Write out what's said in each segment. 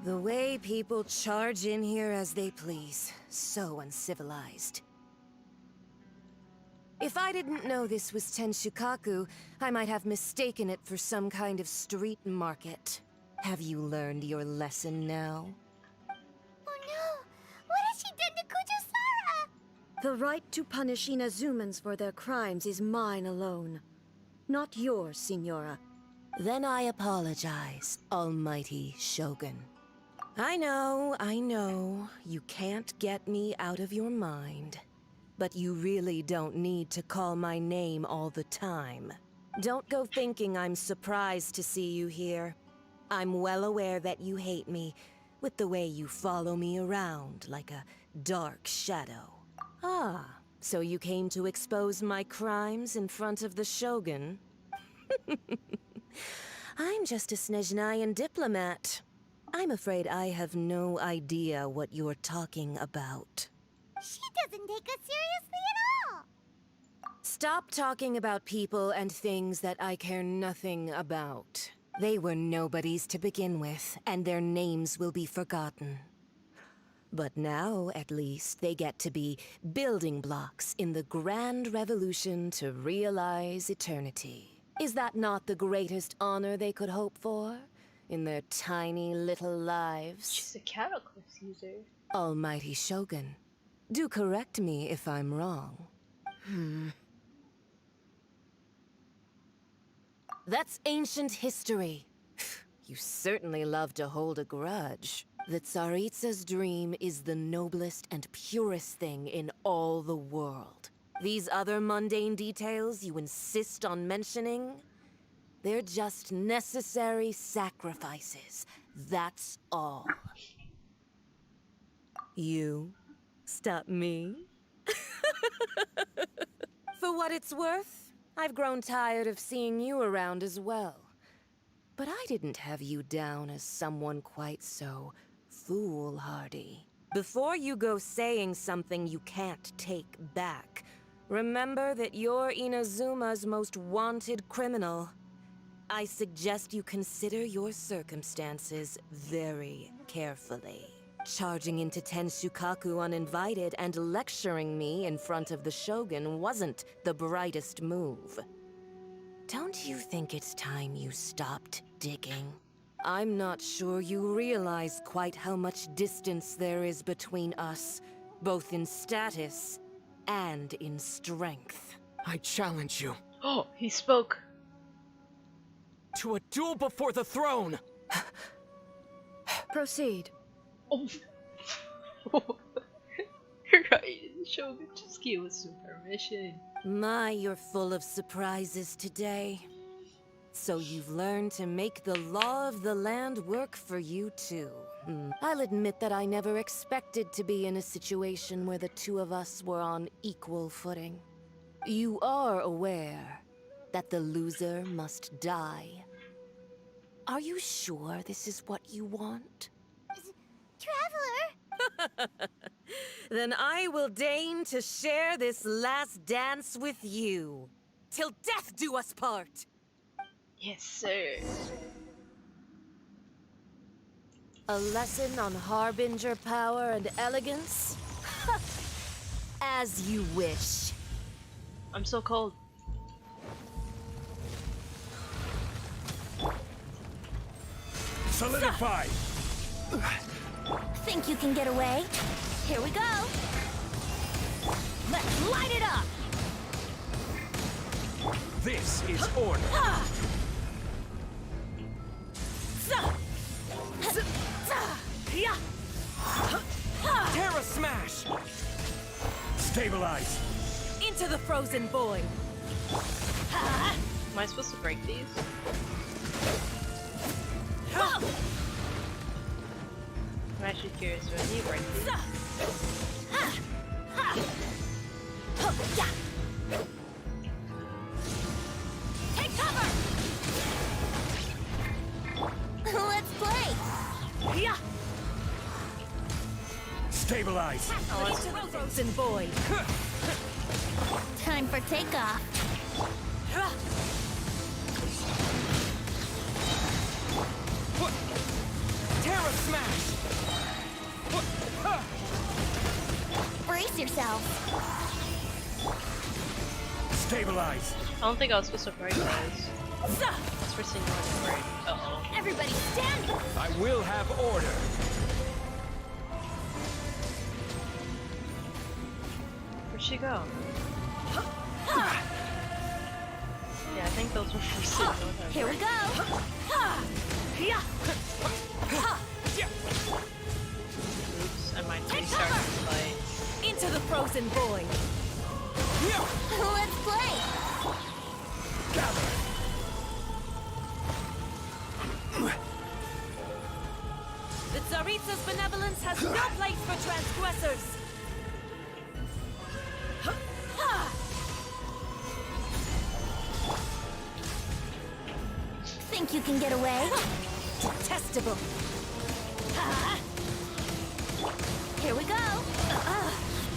The way people charge in here as they please. So uncivilized. If I didn't know this was Tenshukaku, I might have mistaken it for some kind of street market. Have you learned your lesson now? Oh no! What has she done to Kujusara? The right to punish Inazumans for their crimes is mine alone. Not yours, Signora. Then I apologize, Almighty Shogun. I know, you can't get me out of your mind. But you really don't need to call my name all the time. Don't go thinking I'm surprised to see you here. I'm well aware that you hate me, with the way you follow me around like a dark shadow. Ah, so you came to expose my crimes in front of the Shogun? I'm just a Snezhnayan diplomat. I'm afraid I have no idea what you're talking about. She doesn't take us seriously at all! Stop talking about people and things that I care nothing about. They were nobodies to begin with, and their names will be forgotten. But now, at least, they get to be building blocks in the grand revolution to realize eternity. Is that not the greatest honor they could hope for? In their tiny little lives? She's a Cataclysm user. Almighty Shogun, do correct me if I'm wrong. That's ancient history. You certainly love to hold a grudge. The Tsaritsa's dream is the noblest and purest thing in all the world. These other mundane details you insist on mentioning, they're just necessary sacrifices. That's all. You stop me? For what it's worth, I've grown tired of seeing you around as well. But I didn't have you down as someone quite so foolhardy. Before you go saying something you can't take back, remember that you're Inazuma's most wanted criminal. I suggest you consider your circumstances very carefully. Charging into Tenshukaku uninvited and lecturing me in front of the Shogun wasn't the brightest move. Don't you think it's time you stopped digging? I'm not sure you realize quite how much distance there is between us, both in status and in strength. I challenge you Oh, he spoke. to a duel before the throne! Proceed. Oh. Right, Shogun just gave us some permission. My, you're full of surprises today. So you've learned to make the law of the land work for you too. I'll admit that I never expected to be in a situation where the two of us were on equal footing. You are aware that the loser must die. Are you sure this is what you want? Traveler! Then I will deign to share this last dance with you. Till death do us part! Yes, sir. A lesson on harbinger power and elegance? As you wish. I'm so cold. Solidify! Think you can get away? Here we go! Let's light it up! This is order. Terra Smash! Stabilize! Into the frozen void! Am I supposed to break these? I'm actually curious when you break these. Take cover! Let's play! Stabilize! Into the frozen void! Time for takeoff. Terra Smash! yourself. Stabilize. I don't think I was supposed to break those. That's for seeing one break. Uh-oh. Everybody stand! I will have order. Where'd she go? Yeah, I think those were for seeing one. Here we go! Oops, I might Take restart cover! this fight. Into the frozen void. Let's play! Gather. The Tsaritsa's benevolence has no place for transgressors. Think you can get away? Detestable. Here we go!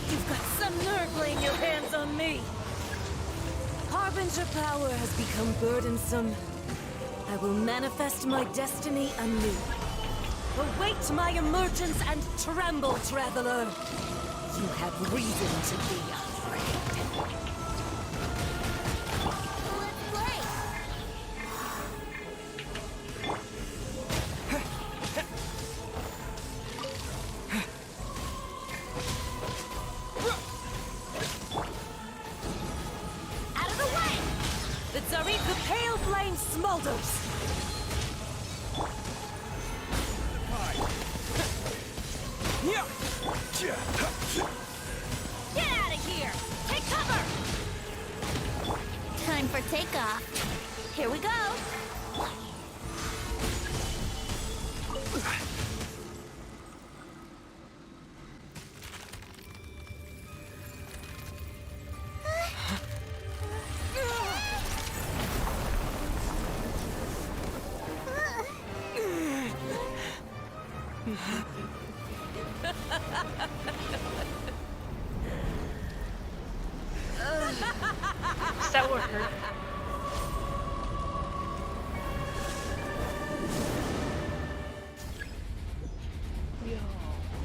You've got some nerve laying your hands on me. Harbinger power has become burdensome. I will manifest my destiny anew. Await my emergence and tremble, traveler. You have reason to be afraid. Let's play! Out of the way! The Tsaritsa pale flame smolders. Get out of here! Take cover! Time for takeoff. Here we go! Is that what hurt?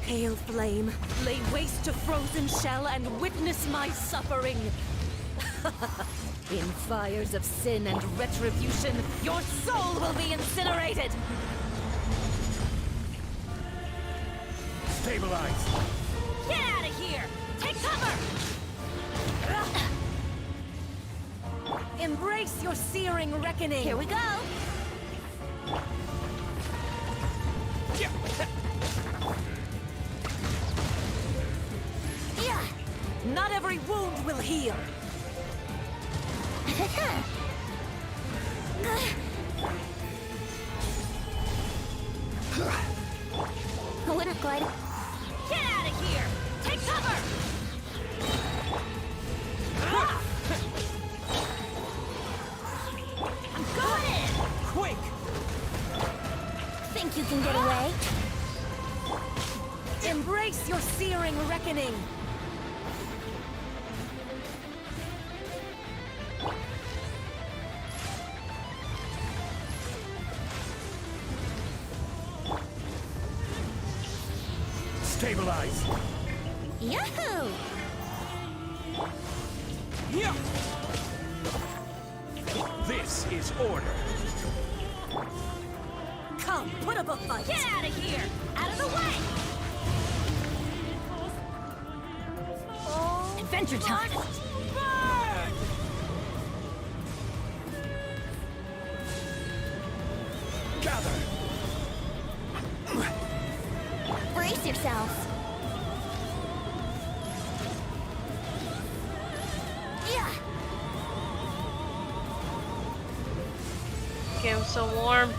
Pale flame, lay waste to frozen shell and witness my suffering. In fires of sin and retribution, your soul will be incinerated. Stabilize. Get out of here! Take cover! Embrace your searing reckoning. Here we go! Yeah! Not every wound will heal. I wouldn't glide. Get out of here! Take cover! I'm going in! Quick. Think you can get away? Embrace your searing reckoning. Stabilize. Yahoo! Yeah. This is order. Come, put up a fight. Get out of here! Out of the way! Adventure time! Gather. Brace yourselves! Yeah! Okay, I'm so warm.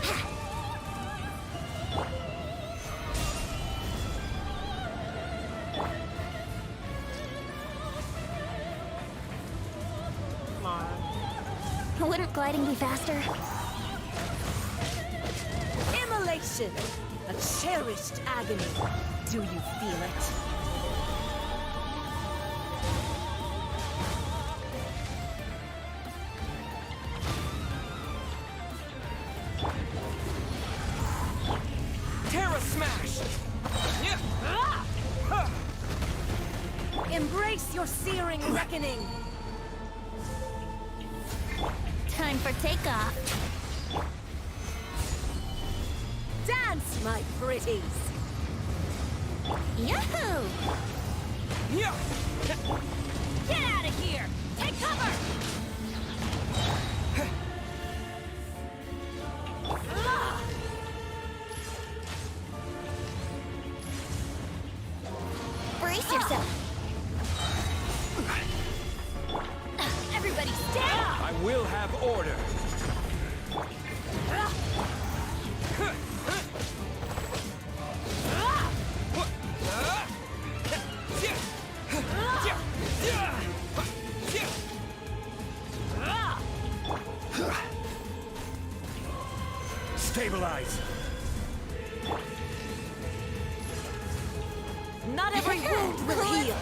Come on. Wouldn't gliding be faster? Immolation! A cherished agony. Do you feel it? Terra smash. Yeah. Embrace your searing reckoning! Time for takeoff. Dance, my pretties! Yahoo! Yeah. Get out of here! Take cover! Brace yourself. Everybody stand! I will have order. Stabilize. Not every wound will heal!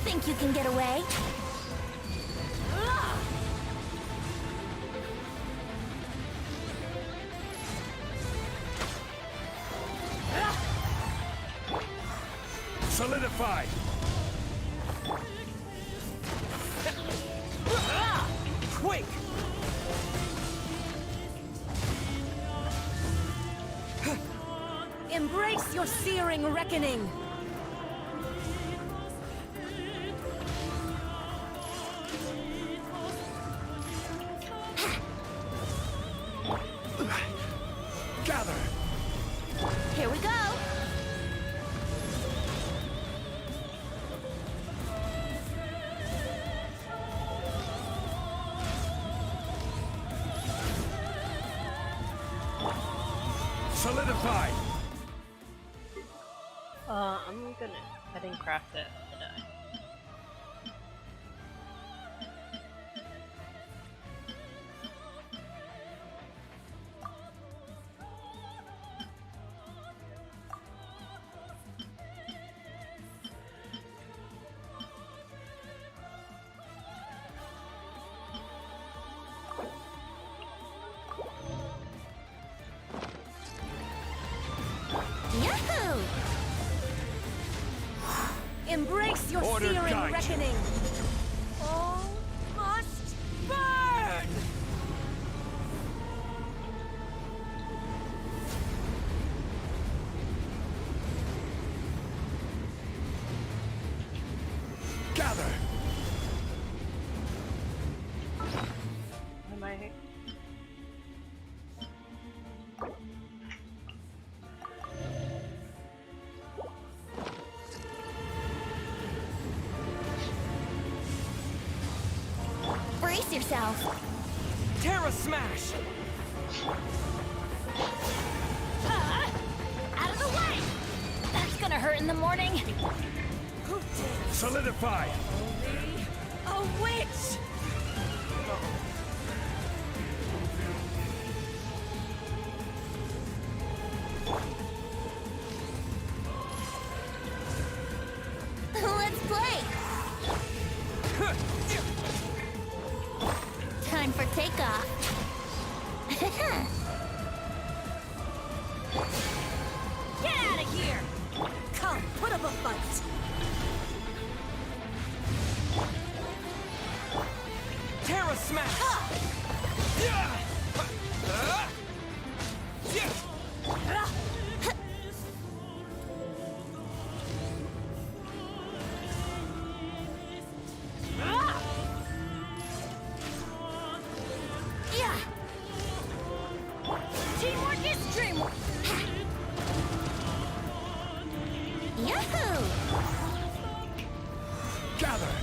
Think you can get away? Solidify. Quake. Embrace your searing reckoning! Gather. Here we go. Solidify. I didn't craft it, did I? Yahoo! Embrace your Order searing guide you. reckoning! All must burn! Gather. Am I? Brace yourself. Terra Smash. Out of the way! That's gonna hurt in the morning. Who dares Solidify. call me a witch? Let's play. Time for takeoff. Get out of here! Come, put up a fight! Terra Smash. Yeah. Teamwork is dreamwork. Yahoo! Gather.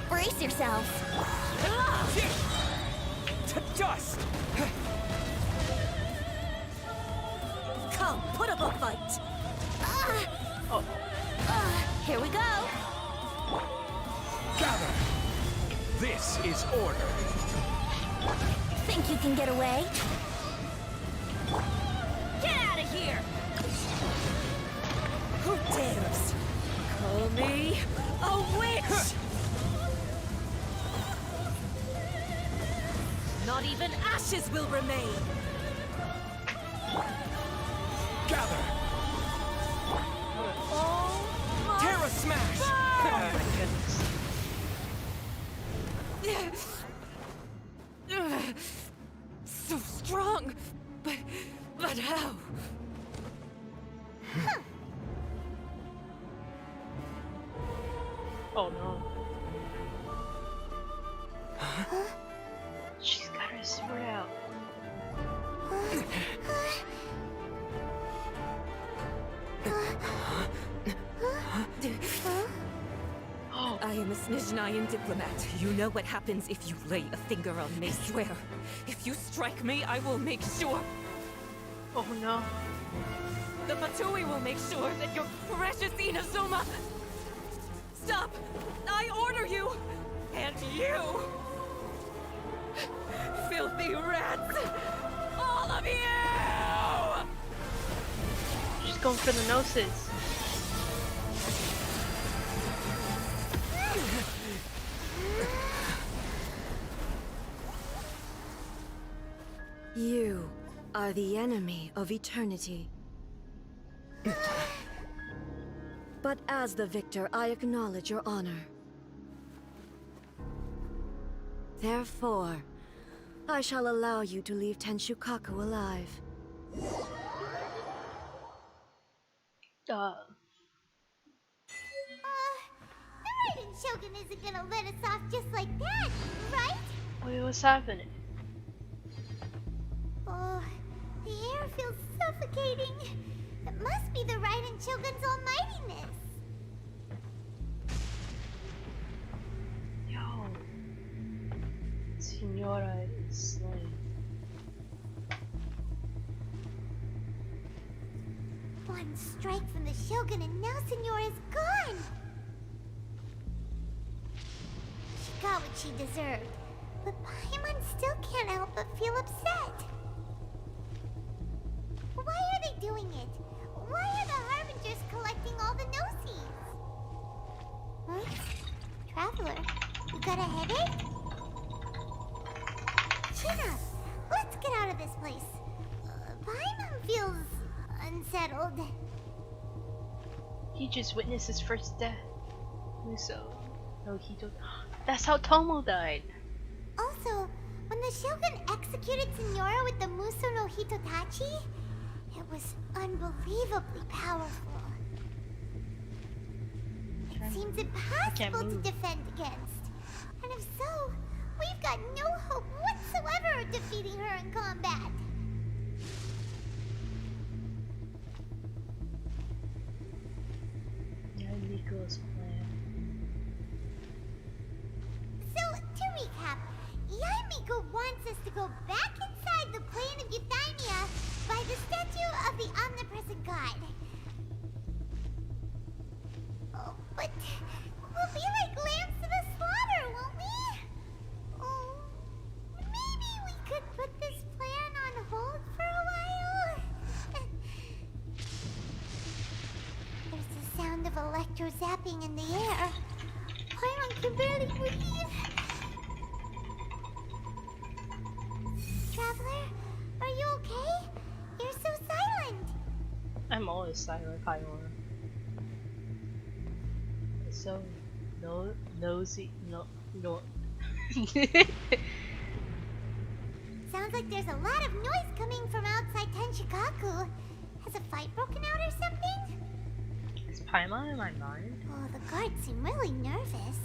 Brace yourself. To dust. Come, put up a fight! Here we go. Gather. This is order. Think you can get away? Get out of here! Who dares call me a witch? Not even ashes will remain! gather! Oh Terra Smash! my goodness. So strong, but how? Oh no. She's got her sword out. Oh, I am a Snezhnayan diplomat. You know what happens if you lay a finger on me, swear. If you strike me, I will make sure. oh no. The Fatui will make sure that your precious Inazuma... Stop! I order you! And you! Filthy rats! All of you! She's going for the noses. You are the enemy of eternity. But as the victor, I acknowledge your honor. Therefore, I shall allow you to leave Tenshukaku alive. The Raiden Shogun isn't gonna let us off just like that, right? Wait, what's happening? Oh, the air feels suffocating. It must be the Raiden Shogun's almightiness. Yo. Senora is slain. One strike from the Shogun and now Senora is gone. She got what she deserved, but Paimon still can't help but feel upset. Why are they doing it? Why are the Harbingers collecting all the no-seeds? Huh? Traveler, you got a headache? Chin up. Let's get out of this place. Paimon feels unsettled. He just witnessed his first death. Muso. No, he don't. That's how Tomo died. Also, when the Shogun executed Senora with the Muso no Hitotachi, it was unbelievably powerful. It seems impossible to move. defend against. And if so, we've got no hope whatsoever of defeating her in combat. Yeah, Nico's plan. So, to recap, Yaimiko wants us to go back inside the plane of Euthymia by the statue of the omnipresent god. Oh, but we'll be like lambs to the slaughter, won't we? Oh, maybe we could put this plan on hold for a while? There's the sound of electro zapping in the air. Paimon can barely breathe. Traveler, are you okay? You're so silent. I'm always silent, Paimon. So nosy, no. Sounds like there's a lot of noise coming from outside Tenshukaku. Has a fight broken out or something? Is Paimon in my mind? Oh, the guards seem really nervous.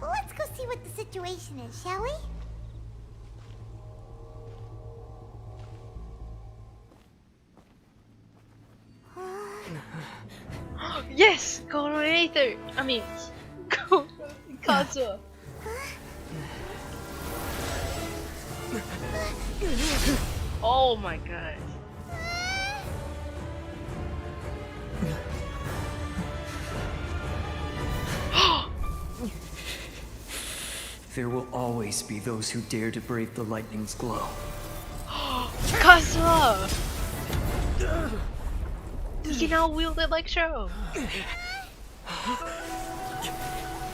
Well, let's go see what the situation is, shall we? Yes! Go to Aether! I mean, go Kazuha. Oh my god. There will always be those who dare to brave the lightning's glow. Kazuha! He can now wield it like Shiro.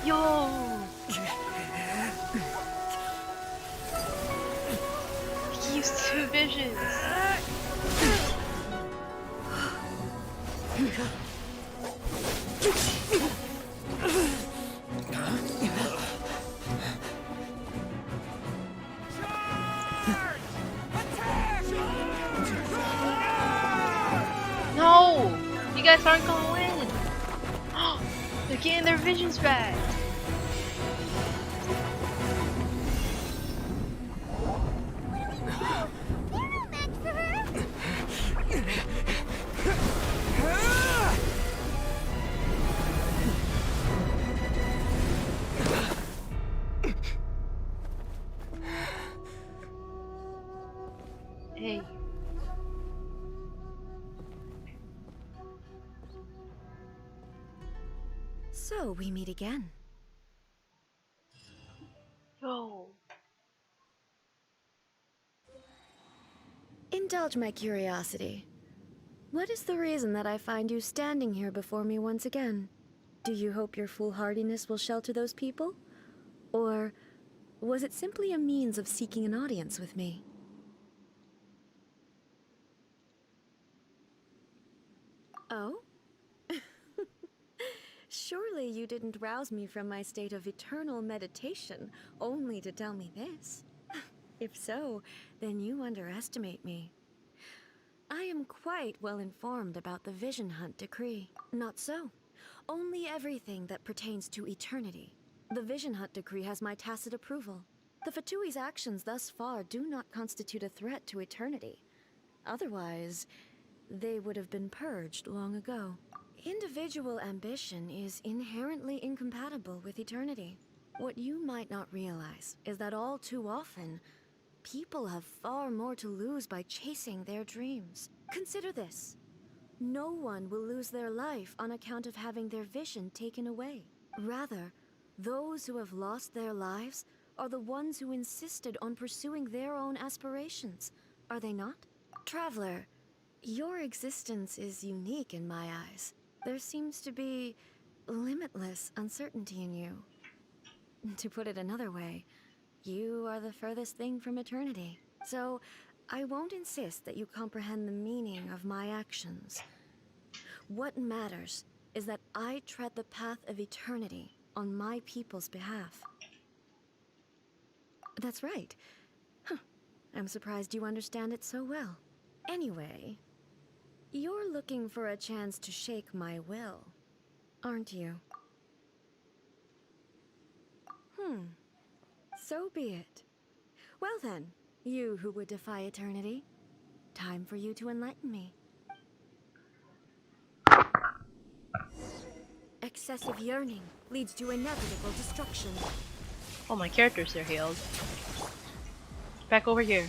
Yo! He used two visions. No! You guys aren't gonna win! They're getting their visions back! Hey. So we meet again. Yo. Indulge my curiosity. What is the reason that I find you standing here before me once again? Do you hope your foolhardiness will shelter those people? Or was it simply a means of seeking an audience with me? Oh? Surely you didn't rouse me from my state of eternal meditation only to tell me this. If so, then you underestimate me. I am quite well informed about the Vision Hunt decree. Not so. Only everything that pertains to eternity. The Vision Hunt decree has my tacit approval. The Fatui's actions thus far do not constitute a threat to eternity. Otherwise, they would have been purged long ago. Individual ambition is inherently incompatible with eternity. What you might not realize is that all too often, people have far more to lose by chasing their dreams. Consider this. No one will lose their life on account of having their vision taken away. Rather, those who have lost their lives are the ones who insisted on pursuing their own aspirations, are they not? Traveler, your existence is unique in my eyes. There seems to be limitless uncertainty in you. To put it another way, you are the furthest thing from eternity. So, I won't insist that you comprehend the meaning of my actions. What matters is that I tread the path of eternity on my people's behalf. That's right. Huh. I'm surprised you understand it so well. Anyway, you're looking for a chance to shake my will, aren't you? So be it. Well then, you who would defy eternity, time for you to enlighten me. Excessive yearning leads to inevitable destruction. Oh, my characters are healed. Back over here.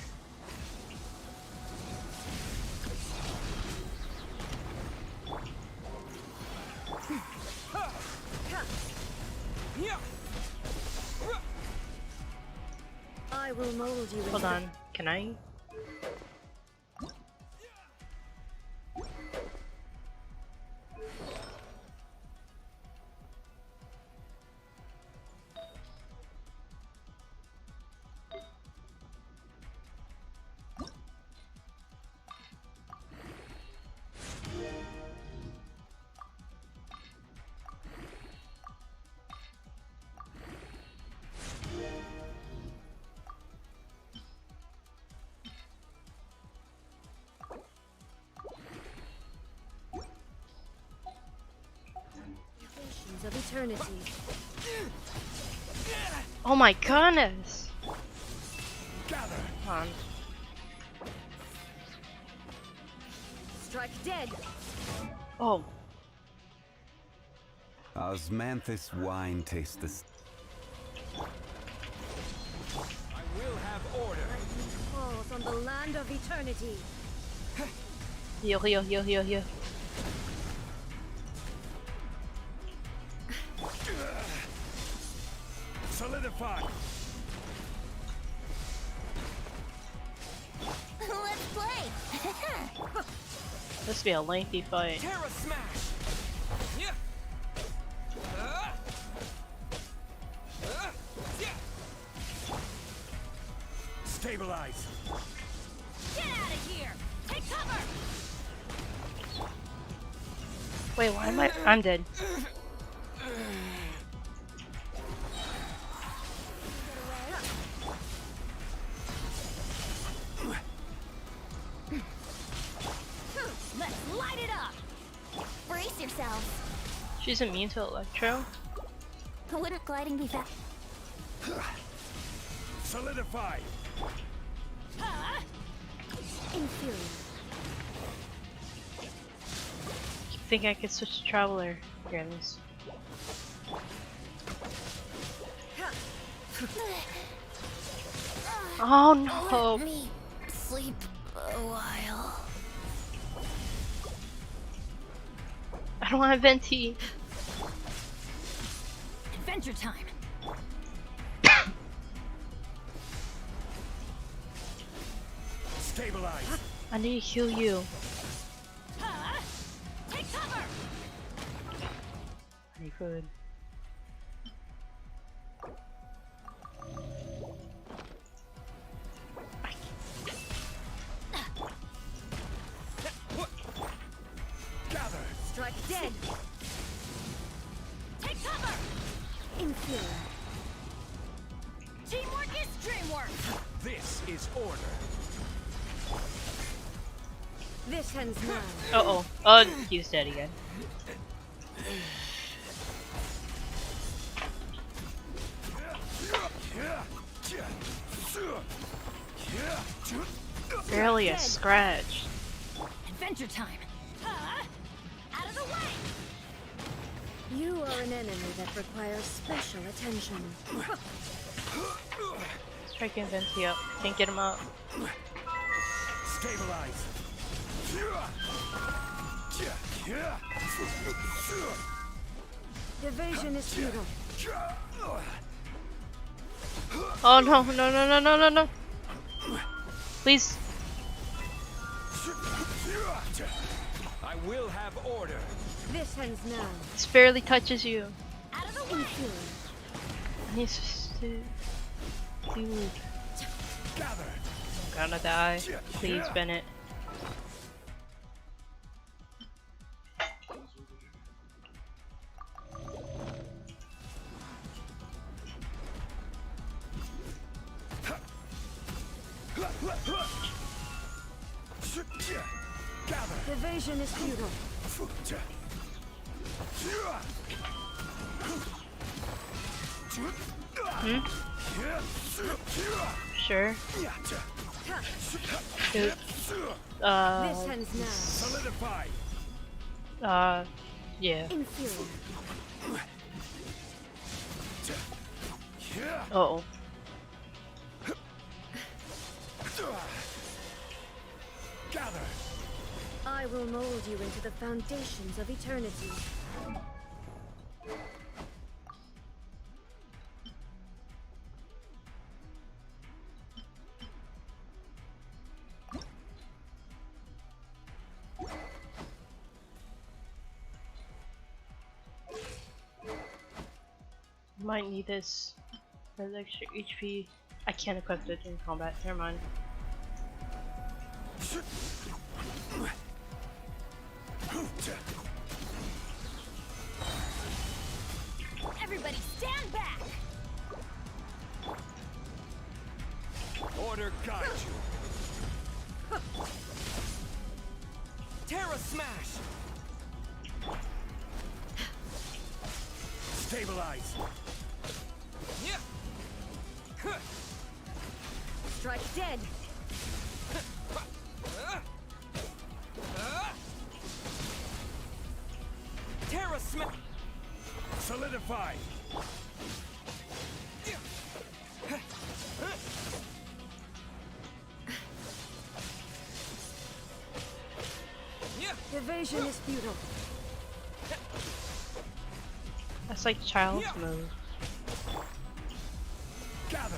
I will mold you. Hold on. Can I? Of eternity. Oh my goodness! Come on. Strike dead. Oh. Osmanthus wine tasteth. I will have order. Fall from the land of eternity. Heal, heal, heal, heal, heal. Solidify. Let's play. This will be a lengthy fight. Terra smash. Yeah. Yeah. Stabilize. Get out of here. Take cover. Wait, why am I? I'm dead. Let's light it up! Brace yourselves. She's immune to electro. Wouldn't gliding be fast? Solidify. Inferior. Think I could switch to Traveler. Here, at least. Oh no! Let me sleep a while. I don't have Venti. Adventure time. Stabilize. I need to heal you. Take cover. I need food. Gather. Strike dead. Take cover. Inferior. Teamwork is dreamwork. This is order. This ends now. Uh-oh. Oh, he's dead again. Barely a scratch. Adventure time. Out of the way. You are an enemy that requires special attention. Striking Venti up. Can't get him up. Stabilize. Evasion is futile. Oh no, no, no, no, no, no, no. Please. I will have order. This ends now. This barely touches you. Out of the way. Inferior. I need to... Dude. Gather. I'm gonna die. Please, Bennett. Gather. Evasion is futile. Sure. Dude. This ends now. Solidify. Yeah. Inferior. Uh-oh. Gather. I will mold you into the foundations of eternity. Might need this for the extra HP. I can't equip it in combat. Never mind. Everybody stand back. Order guide you. Terra smash. Stabilize. Strike dead. Terra smash. Solidify. Evasion is futile. That's like child's move. Gather.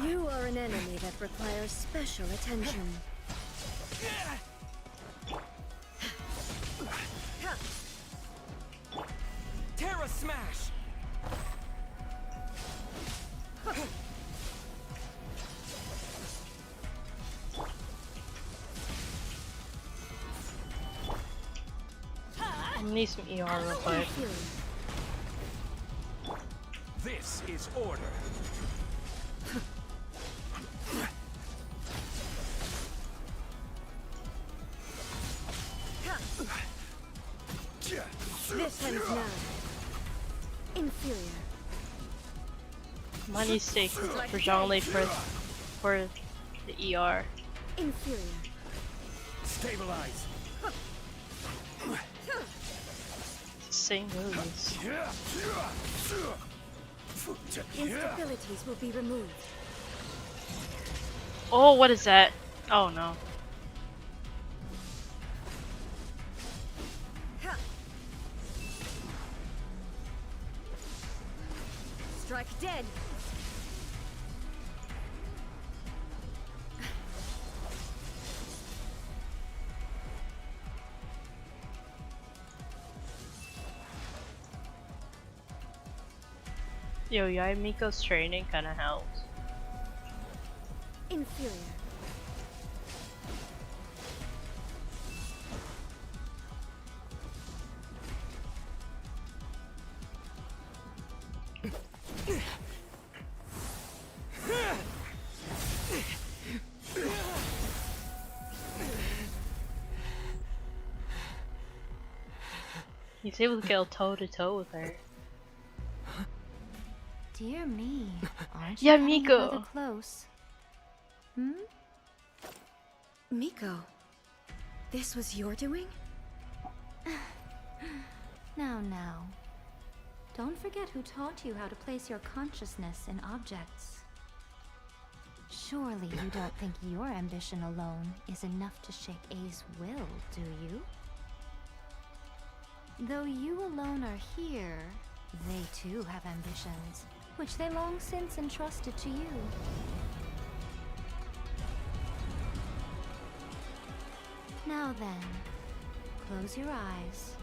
You are an enemy that requires special attention. Terra smash. Need some ER real quick. This is order. This ends now. Inferior. Money stake for Zhongli for the ER. Inferior. Stabilize. Same moves. Instabilities will be removed. Oh, what is that? Oh no. Strike dead. Yo, Miko's training kinda helps. Inferior. He's able to go toe to toe with her. Dear me, aren't Yeah, you getting Miko. rather close? Hmm? Miko, this was your doing? Now. Don't forget who taught you how to place your consciousness in objects. Surely you don't think your ambition alone is enough to shake A's will, do you? Though you alone are here, they too have ambitions, which they long since entrusted to you. Now then, close your eyes.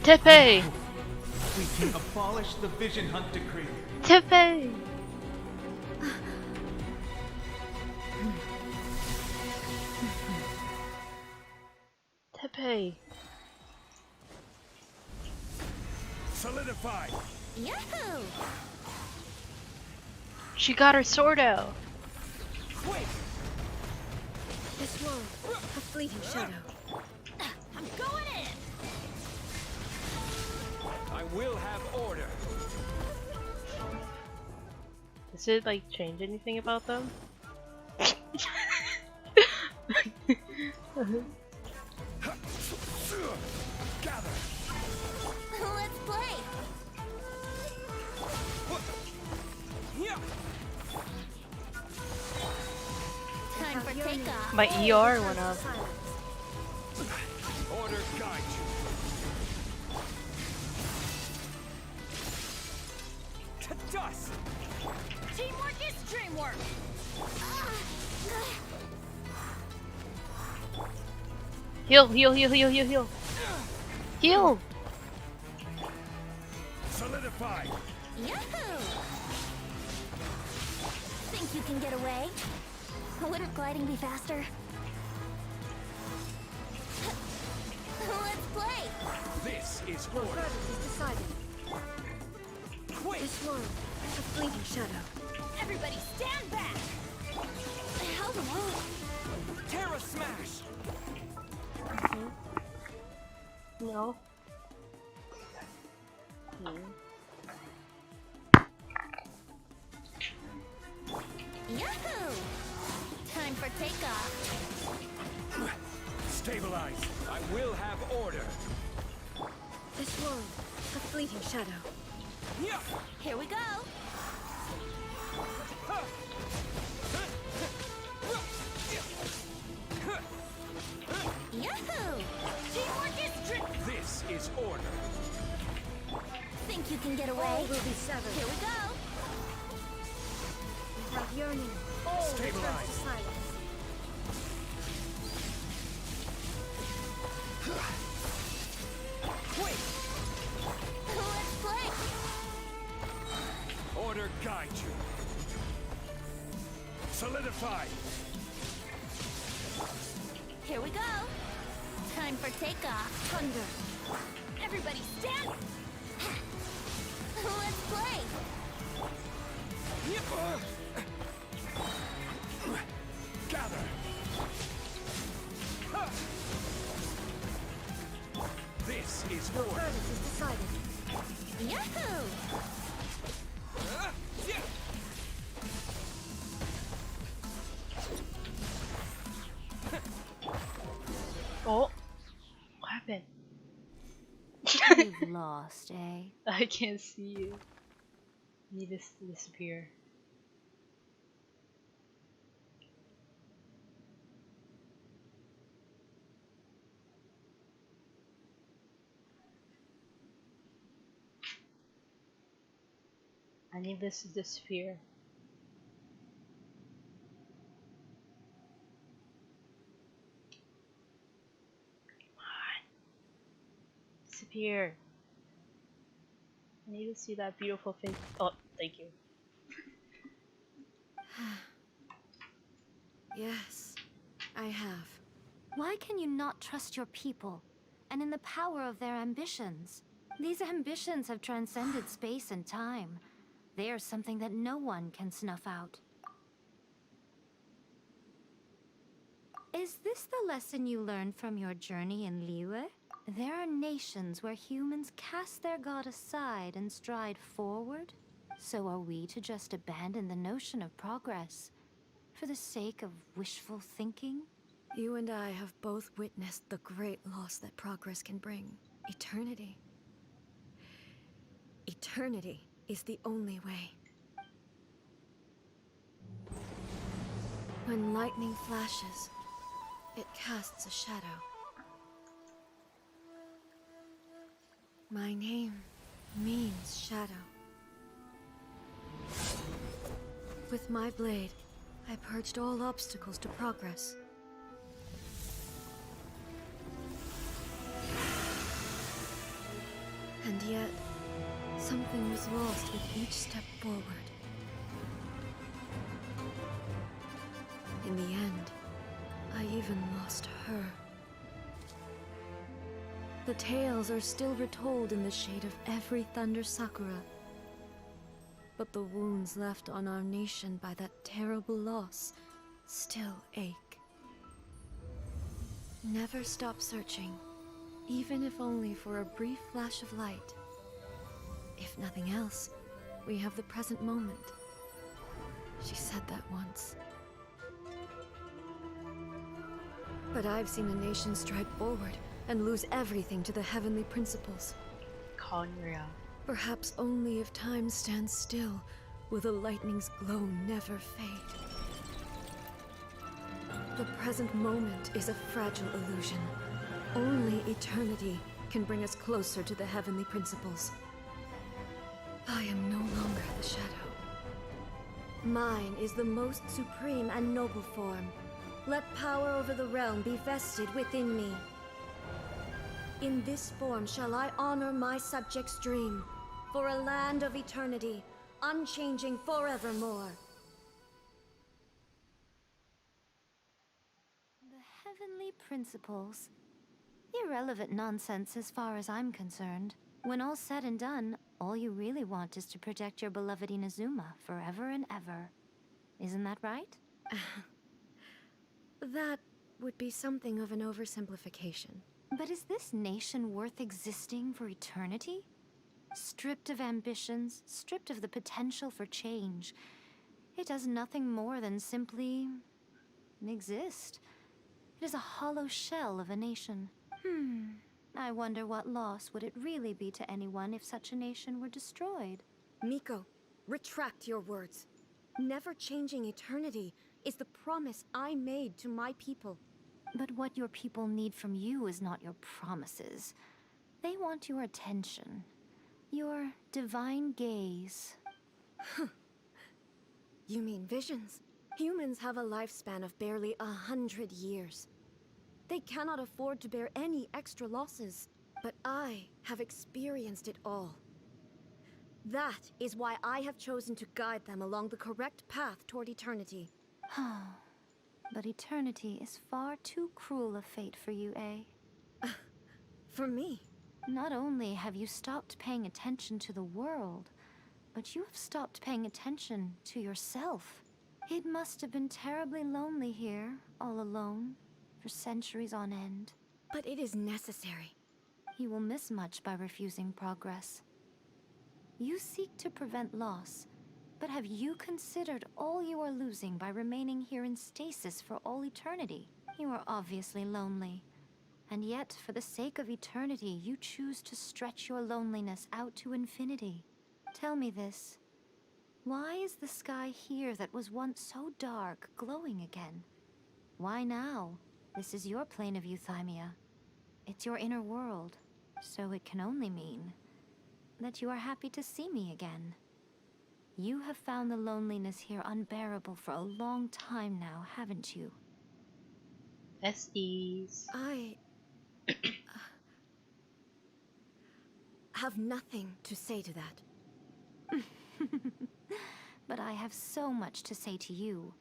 Tepe! We can abolish the Vision Hunt Decree. Tepe! Tepe! Solidify. Yahoo! She got her sword out! Quick. This world, a fleeting shadow. I'm going in! I will have order. Does it like change anything about them? Gather. Let's play! Yeah. Time for takeoff. My ER went up. Order guide you. To dust. Teamwork is dreamwork! Heal, heal, heal, heal, heal, heal! Heal! Solidify. Yahoo! Think you can get away? Wouldn't gliding be faster? Let's play! This is Your order. verdict is decided. Quick. This world, a fleeting shadow. Everybody stand back! Hell no! Terra smash. No. Yahoo! Time for takeoff. Stabilize. I will have order. This world, a fleeting shadow. Yeah. Here we go! Yahoo! Teamwork is This is order. Think you can get away? All will be severed. Here we go! Without yearning, Stabilize. Wait! Let's play! Order guide you. Solidify. Here we go! Time for takeoff! Thunder. Everybody stand! Let's play! Gather. This is order. Verdict is decided. Yahoo! Oh, what happened? You've lost, eh? I can't see you. Need this to disappear. I need this to disappear. Come on. Disappear. I need to see that beautiful face. Oh, thank you. Yes, I have. Why can you not trust your people, and in the power of their ambitions? These ambitions have transcended space and time. They are something that no one can snuff out. Is this the lesson you learned from your journey in Liyue? There are nations where humans cast their god aside and stride forward. So are we to just abandon the notion of progress for the sake of wishful thinking? You and I have both witnessed the great loss that progress can bring. Eternity. Eternity is the only way. When lightning flashes, it casts a shadow. My name means shadow. With my blade, I purged all obstacles to progress. And yet, something was lost with each step forward. In the end, I even lost her. The tales are still retold in the shade of every Thunder Sakura. But the wounds left on our nation by that terrible loss still ache. Never stop searching, even if only for a brief flash of light. If nothing else, we have the present moment. She said that once. But I've seen a nation stride forward and lose everything to the heavenly principles. Conria. Perhaps only if time stands still will the lightning's glow never fade. The present moment is a fragile illusion. Only eternity can bring us closer to the heavenly principles. I am no longer the shadow. Mine is the most supreme and noble form. Let power over the realm be vested within me. In this form shall I honor my subjects' dream, for a land of eternity, unchanging forevermore. The heavenly principles. Irrelevant nonsense as far as I'm concerned. When all's said and done, all you really want is to protect your beloved Inazuma forever and ever. Isn't that right? That would be something of an oversimplification. But is this nation worth existing for eternity? Stripped of ambitions, stripped of the potential for change. It does nothing more than simply exist. It is a hollow shell of a nation. I wonder what loss would it really be to anyone if such a nation were destroyed? Miko, retract your words. Never changing eternity is the promise I made to my people. But what your people need from you is not your promises. They want your attention. Your divine gaze. You mean visions? Humans have a lifespan of barely 100 years. They cannot afford to bear any extra losses. But I have experienced it all. That is why I have chosen to guide them along the correct path toward eternity. But eternity is far too cruel a fate for you, eh? For me? Not only have you stopped paying attention to the world, but you have stopped paying attention to yourself. It must have been terribly lonely here, all alone, for centuries on end. But it is necessary. You will miss much by refusing progress. You seek to prevent loss, but have you considered all you are losing by remaining here in stasis for all eternity? You are obviously lonely. And yet, for the sake of eternity, you choose to stretch your loneliness out to infinity. Tell me this. Why is the sky here that was once so dark glowing again? Why now? This is your plane of euthymia. It's your inner world, so it can only mean that you are happy to see me again. You have found the loneliness here unbearable for a long time now, haven't you? Besties. I have nothing to say to that. But I have so much to say to you.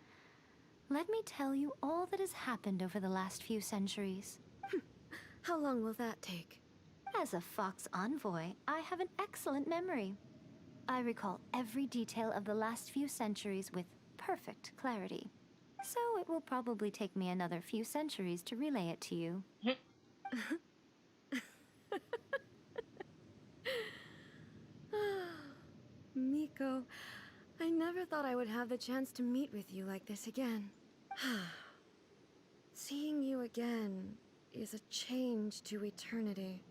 Let me tell you all that has happened over the last few centuries. How long will that take? As a Fox envoy, I have an excellent memory. I recall every detail of the last few centuries with perfect clarity. So it will probably take me another few centuries to relay it to you. Miko, I never thought I would have the chance to meet with you like this again. Seeing you again is a change to eternity.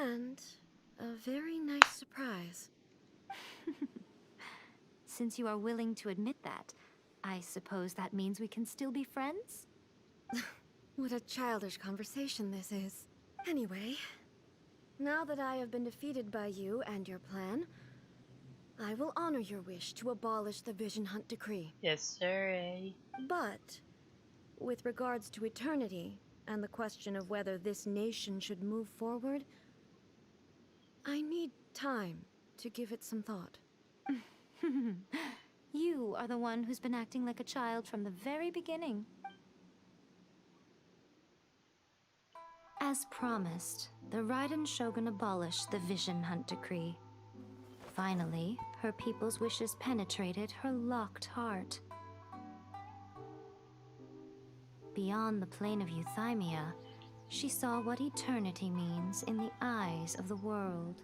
And a very nice surprise. Since you are willing to admit that, I suppose that means we can still be friends? What a childish conversation this is. Anyway, now that I have been defeated by you and your plan, I will honor your wish to abolish the Vision Hunt Decree. Yes, sir. But, with regards to eternity, and the question of whether this nation should move forward, I need time to give it some thought. You are the one who's been acting like a child from the very beginning. As promised, the Raiden Shogun abolished the Vision Hunt Decree. Finally, her people's wishes penetrated her locked heart. Beyond the plane of euthymia, she saw what eternity means in the eyes of the world.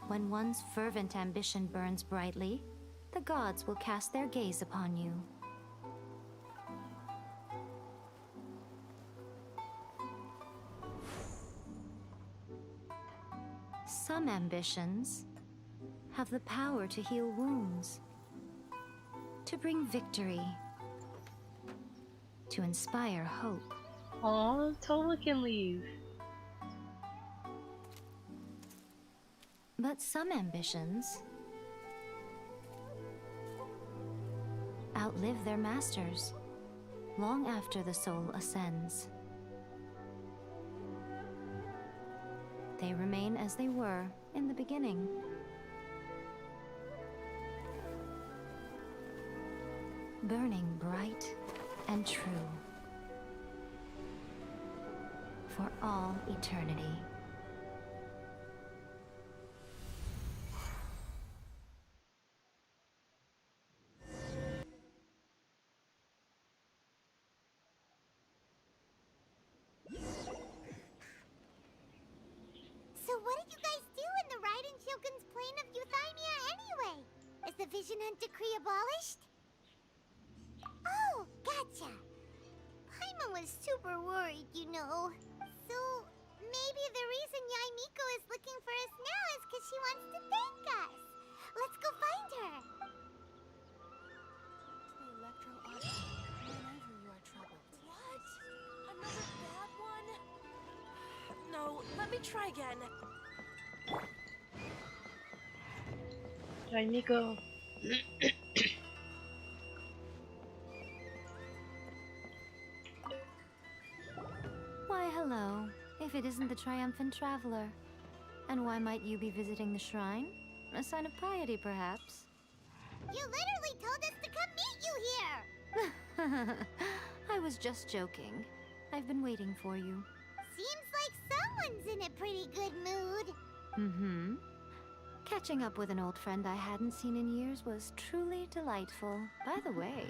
When one's fervent ambition burns brightly, the gods will cast their gaze upon you. Some ambitions have the power to heal wounds, to bring victory, to inspire hope. Aw, Toma can leave. But some ambitions outlive their masters long after the soul ascends. They remain as they were in the beginning. Burning bright and true for all eternity. So what did you guys do in the Raiden Shogun's plane of euthymia anyway? Is the Vision Hunt Decree abolished? Oh, gotcha. Paimon was super worried, you know. So maybe the reason Yai Miko is looking for us now is because she wants to thank us. Let's go find her. The Electro Arc whenever you are troubled. What? Another bad one? No, let me try again. Hi, Miko. Why, hello. If it isn't the triumphant traveler. And why might you be visiting the shrine? A sign of piety, perhaps? You literally told us to come meet you here! I was just joking. I've been waiting for you. Seems like someone's in a pretty good mood. Mm-hmm. Catching up with an old friend I hadn't seen in years was truly delightful. By the way,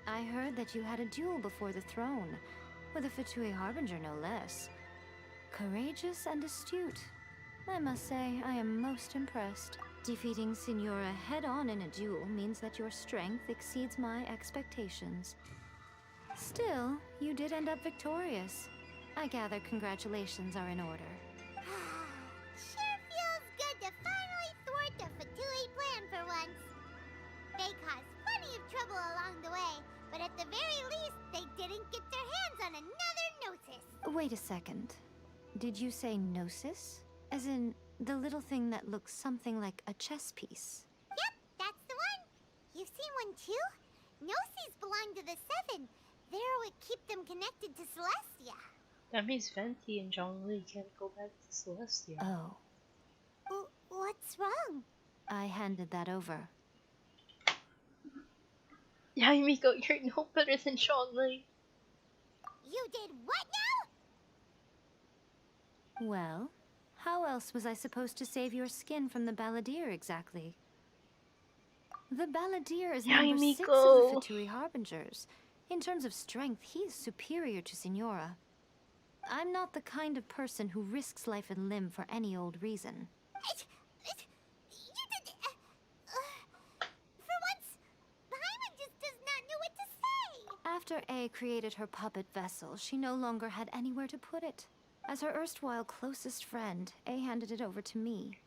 I heard that you had a duel before the throne, with a Fatui Harbinger no less. Courageous and astute. I must say, I am most impressed. Defeating Signora head-on in a duel means that your strength exceeds my expectations. Still, you did end up victorious. I gather congratulations are in order. Sure feels good to finally thwart the Fatui plan for once. They caused plenty of trouble along the way, but at the very least, they didn't get their hands on another Gnosis. Wait a second. Did you say Gnosis? As in, the little thing that looks something like a chess piece? Yep, that's the one. You've seen one too? Gnosis belong to the Seven. They're what keep them connected to Celestia. That means Venti and Zhongli can't go back to Celestia. Oh. What's wrong? I handed that over. Yeah, Miko, you're no better than Zhongli. You did what now? Well, how else was I supposed to save your skin from the Balladeer exactly? The Balladeer is number 6 of the Fatui Harbingers. In terms of strength, he is superior to Signora. I'm not the kind of person who risks life and limb for any old reason. You did... for once, Paimon just does not know what to say. After A created her puppet vessel, she no longer had anywhere to put it. As her erstwhile closest friend, A handed it over to me,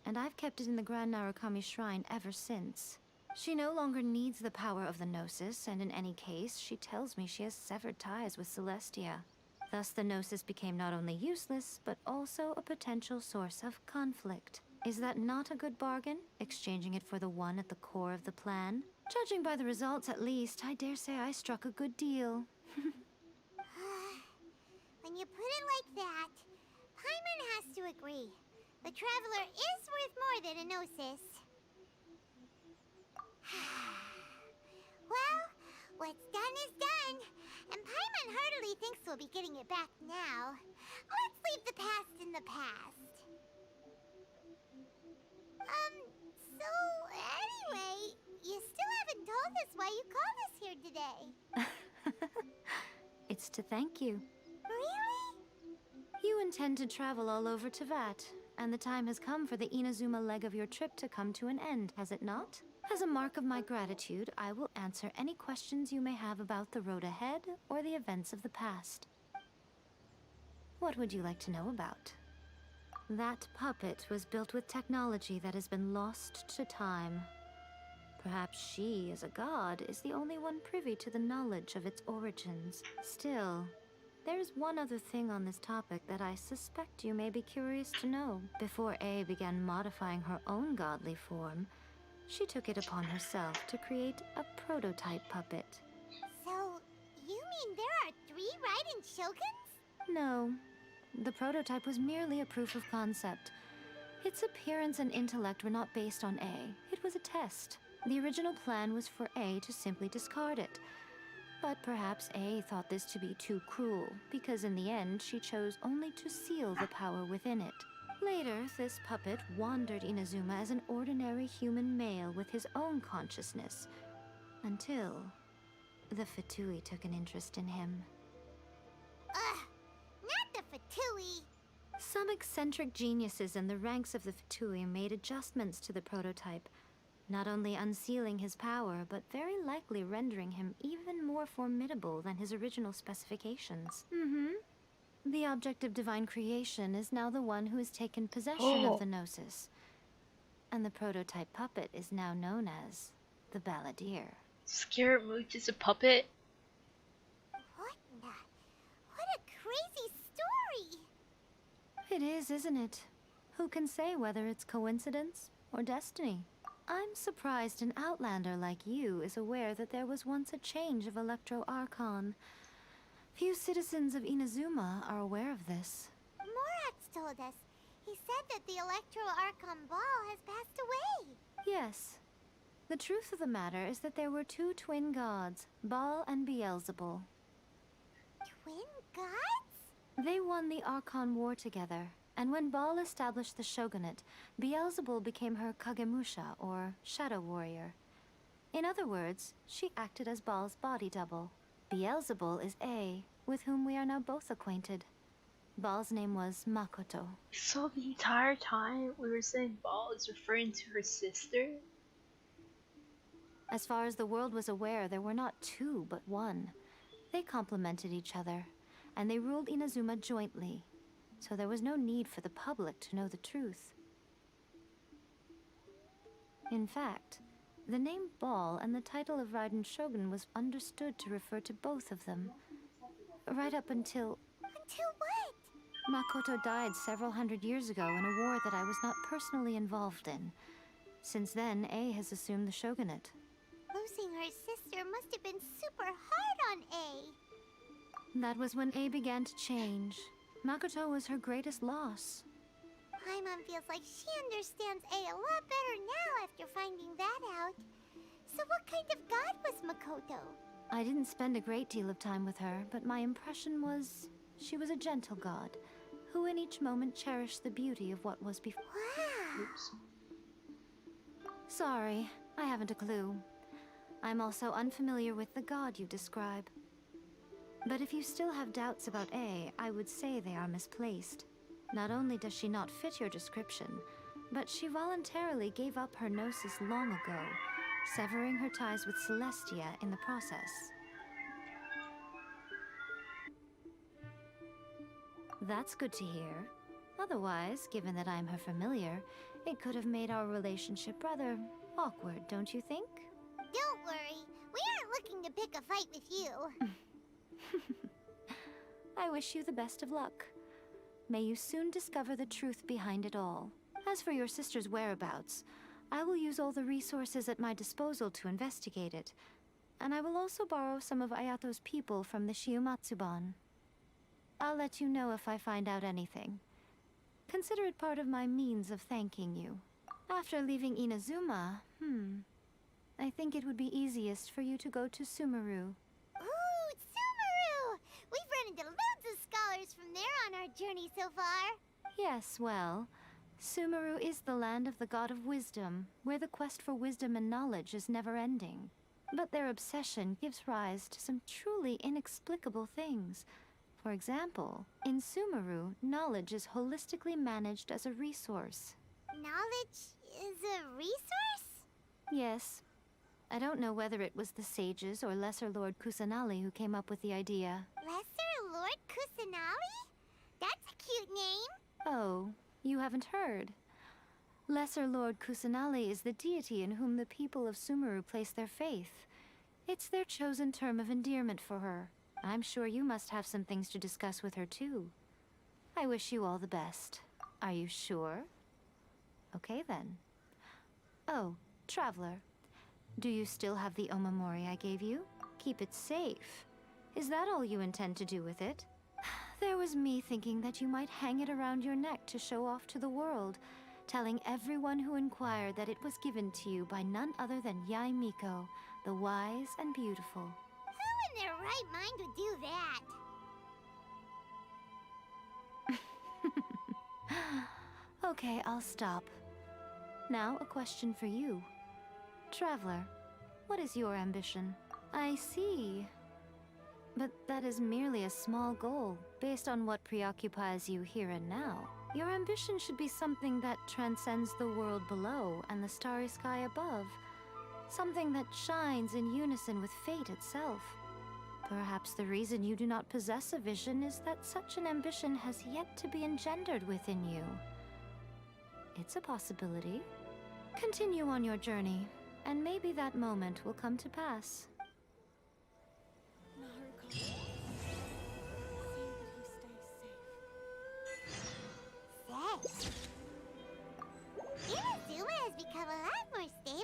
and I've kept it in the Grand Narukami Shrine ever since. She no longer needs the power of the Gnosis, and in any case, she tells me she has severed ties with Celestia. Thus, the Gnosis became not only useless, but also a potential source of conflict. Is that not a good bargain, exchanging it for the one at the core of the plan? Judging by the results, at least, I dare say I struck a good deal. When you put it like that, Paimon has to agree. The Traveler is worth more than a Gnosis. Well, what's done is done, and Paimon heartily thinks we'll be getting it back now. Let's leave the past in the past. So anyway, you still haven't told us why you called us here today. It's to thank you. Really? You intend to travel all over Teyvat, and the time has come for the Inazuma leg of your trip to come to an end, has it not? As a mark of my gratitude, I will answer any questions you may have about the road ahead or the events of the past. What would you like to know about? That puppet was built with technology that has been lost to time. Perhaps she, as a god, is the only one privy to the knowledge of its origins. Still, there's one other thing on this topic that I suspect you may be curious to know. Before A began modifying her own godly form, she took it upon herself to create a prototype puppet. So, you mean there are 3 Raiden Shoguns? No. The prototype was merely a proof of concept. Its appearance and intellect were not based on A. It was a test. The original plan was for A to simply discard it. But perhaps A thought this to be too cruel, because in the end she chose only to seal the power within it. Later, this puppet wandered Inazuma as an ordinary human male with his own consciousness, until the Fatui took an interest in him. Not the Fatui. Some eccentric geniuses in the ranks of the Fatui made adjustments to the prototype, not only unsealing his power, but very likely rendering him even more formidable than his original specifications. The object of divine creation is now the one who has taken possession of the Gnosis. And the prototype puppet is now known as the Balladeer. Scaramouche is a puppet? What a crazy story! It is, isn't it? Who can say whether it's coincidence or destiny? I'm surprised an outlander like you is aware that there was once a change of Electro Archon. Few citizens of Inazuma are aware of this. Morax told us. He said that the Electro Archon Ball has passed away. Yes. The truth of the matter is that there were two twin gods, Baal and Beelzebul. Twin gods? They won the Archon War together, and when Baal established the shogunate, Beelzebul became her Kagemusha, or shadow warrior. In other words, she acted as Baal's body double. Beelzebul is A, with whom we are now both acquainted. Baal's name was Makoto. So the entire time we were saying Ball is referring to her sister? As far as the world was aware, there were not two, but one. They complemented each other, and they ruled Inazuma jointly, so there was no need for the public to know the truth. In fact, the name Baal and the title of Raiden Shogun was understood to refer to both of them. Right up until... Until what? Makoto died several hundred years ago in a war that I was not personally involved in. Since then, A has assumed the shogunate. Losing her sister must have been super hard on A. That was when A began to change. Makoto was her greatest loss. Paimon feels like she understands A a lot better now after finding that out. So what kind of god was Makoto? I didn't spend a great deal of time with her, but my impression was she was a gentle god, who in each moment cherished the beauty of what was before. Wow. Oops. Sorry, I haven't a clue. I'm also unfamiliar with the god you describe. But if you still have doubts about A, I would say they are misplaced. Not only does she not fit your description, but she voluntarily gave up her gnosis long ago, severing her ties with Celestia in the process. That's good to hear. Otherwise, given that I'm her familiar, it could have made our relationship rather awkward, don't you think? Don't worry. We aren't looking to pick a fight with you. I wish you the best of luck. May you soon discover the truth behind it all. As for your sister's whereabouts, I will use all the resources at my disposal to investigate it. And I will also borrow some of Ayato's people from the Shiumatsuban. I'll let you know if I find out anything. Consider it part of my means of thanking you. After leaving Inazuma, I think it would be easiest for you to go to Sumeru. Ooh, Sumeru! We've run into loads of scholars from there on our journey so far. Yes, well, Sumeru is the land of the god of wisdom, where the quest for wisdom and knowledge is never-ending. But their obsession gives rise to some truly inexplicable things. For example, in Sumeru, knowledge is holistically managed as a resource. Knowledge is a resource? Yes. I don't know whether it was the sages or Lesser Lord Kusanali who came up with the idea. Lesser Lord Kusanali? That's a cute name. Oh, you haven't heard. Lesser Lord Kusanali is the deity in whom the people of Sumeru place their faith. It's their chosen term of endearment for her. I'm sure you must have some things to discuss with her too. I wish you all the best. Are you sure? Okay then. Oh, Traveler. Do you still have the Omamori I gave you? Keep it safe. Is that all you intend to do with it? There was me thinking that you might hang it around your neck to show off to the world, telling everyone who inquired that it was given to you by none other than Yae Miko, the wise and beautiful. Who in their right mind would do that? Okay, I'll stop. Now, a question for you. Traveler, what is your ambition? I see. But that is merely a small goal, based on what preoccupies you here and now. Your ambition should be something that transcends the world below and the starry sky above. Something that shines in unison with fate itself. Perhaps the reason you do not possess a vision is that such an ambition has yet to be engendered within you. It's a possibility. Continue on your journey, and maybe that moment will come to pass. Safe. Inazuma has become a lot more stable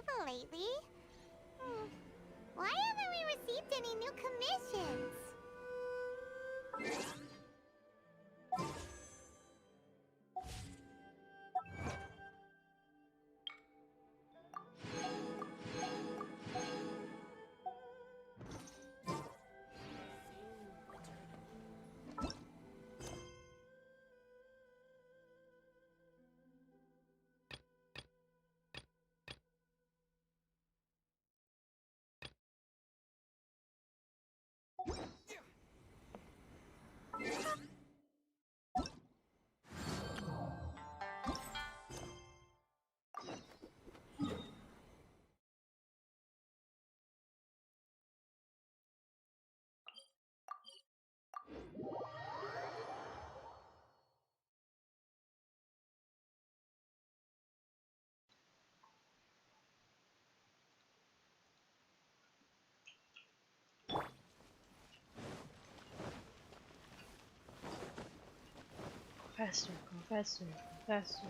faster, go faster, go faster.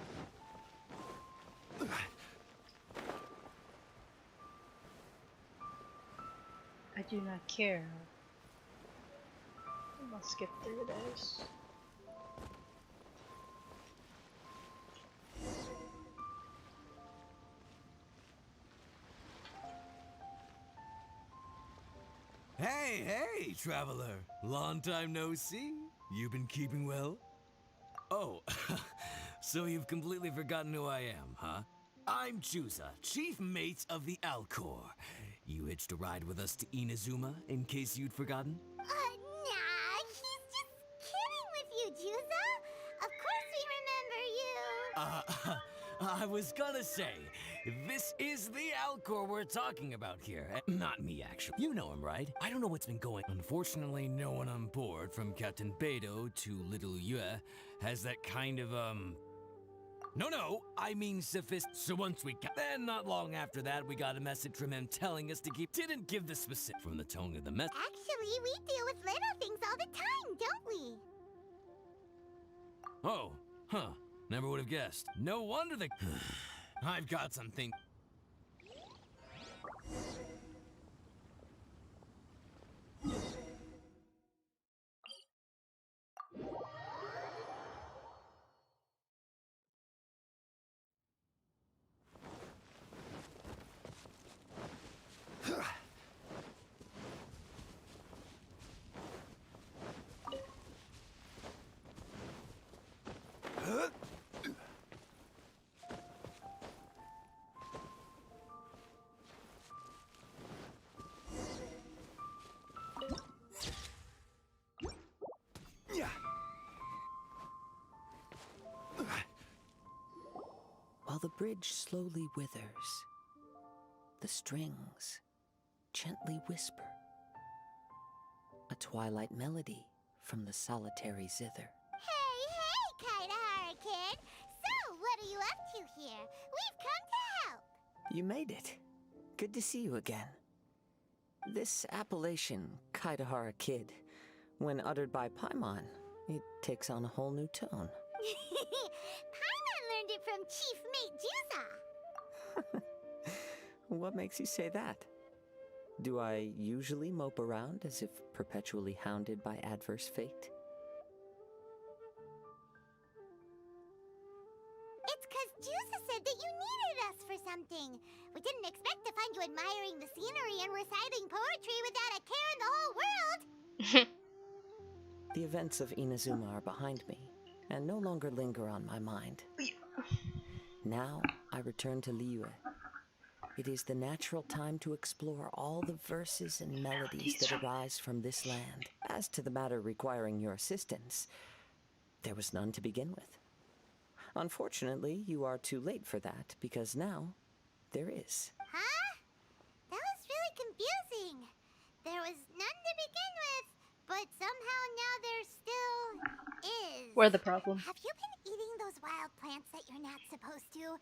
I do not care. I must skip through this. Hey, hey, traveler. Long time no see. You been keeping well? Oh, so you've completely forgotten who I am, huh? I'm Chusa, chief mate of the Alcor. You hitched a ride with us to Inazuma, in case you'd forgotten? Nah, he's just kidding with you, Juza. Of course we remember you. I was gonna say, this is the Alcor we're talking about here. Not me, actually. You know him, right? I don't know what's been going. Unfortunately, no one on board, from Captain Beidou to Little Yue, has that kind of, No, I mean So once we got... Then, not long after that, we got a message from him telling us to keep... Didn't give the specific... From the tone of the message... Actually, we deal with little things all the time, don't we? Oh, huh. Never would have guessed. No wonder the... I've got something... While the bridge slowly withers, the strings gently whisper a twilight melody from the solitary zither. Hey, Kaidahara kid. So, what are you up to here? We've come to help. You made it. Good to see you again. This appellation, Kaidahara Kid, when uttered by Paimon, it takes on a whole new tone. Paimon learned it from Chief Mate Juza. What makes you say that? Do I usually mope around as if perpetually hounded by adverse fate? It's 'cause Juza said that you needed us for something. We didn't expect to find you admiring the scenery and reciting poetry without a care in the whole world. The events of Inazuma are behind me, and no longer linger on my mind. Now I return to Liyue. It is the natural time to explore all the verses and melodies that arise from this land. As to the matter requiring your assistance, there was none to begin with. Unfortunately, you are too late for that, because now there is. Huh? That was really confusing. There was none to begin with, but somehow now there still is. We're the problem. Have you been eating those wild plants that you're not supposed to?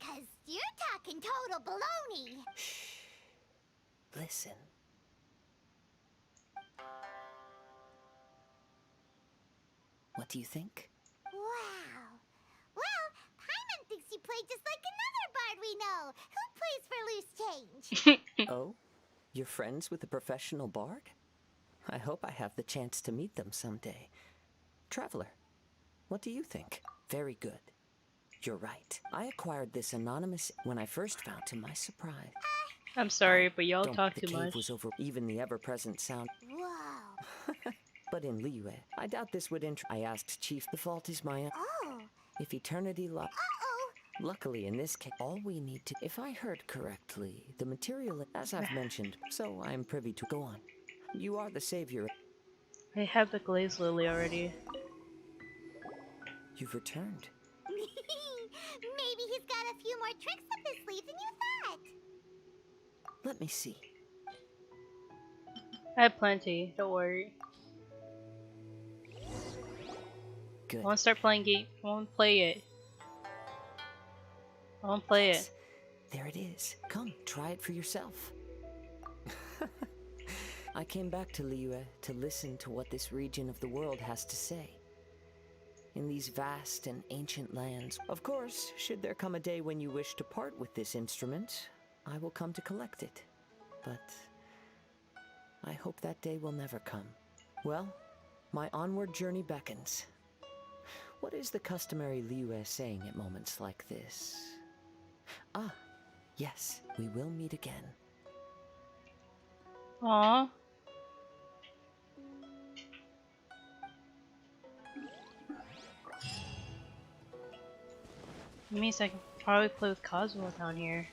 'Cause you're talking total baloney. Shh. Listen. What do you think? Wow. Well, Paimon thinks you play just like another bard we know, who plays for loose change. Oh? You're friends with a professional bard? I hope I have the chance to meet them someday. Traveler, what do you think? Very good. You're right. I acquired this anonymous when I first found, to my surprise. I'm sorry, but y'all Don't talk the too cave much. was over even the ever-present sound. Whoa. But in Liyue, I doubt this would I asked Chief, the fault is my own. Oh. If eternity Uh-oh. Luckily, in this case, all we need to... If I heard correctly, the material, as I've mentioned, so I'm privy to... Go on. You are the savior. I have the glaze lily already. You've returned. Maybe he's got a few more tricks up his sleeve than you thought. Let me see. I have plenty, don't worry. Good. I wanna start playing game. I wanna play it. I wanna play it. There it is. Come, try it for yourself. I came back to Liyue to listen to what this region of the world has to say. in these vast and ancient lands. Of course, should there come a day when you wish to part with this instrument, I will come to collect it. But I hope that day will never come. Well, my onward journey beckons. What is the customary Liyue saying at moments like this? Ah, yes, we will meet again. Aww. It means I can probably play with Kazuo down here.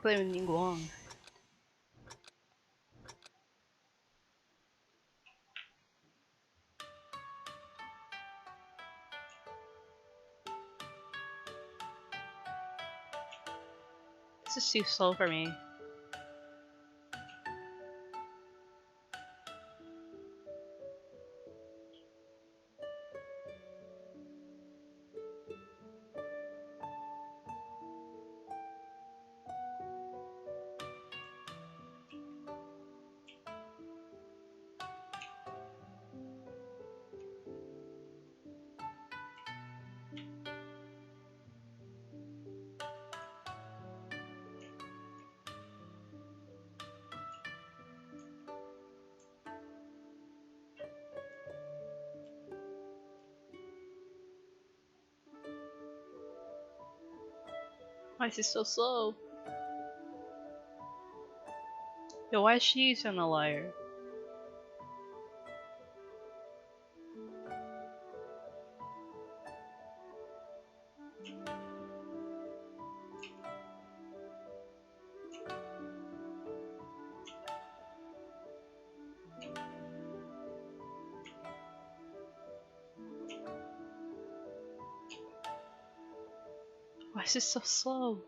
Play with Ningguang. This is too slow for me. Why is it so slow? Yo, why is she using a liar? Why is it so slow?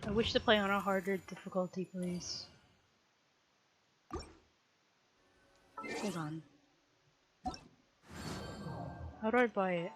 I wish to play on a harder difficulty, please. Hold on. How do I buy it?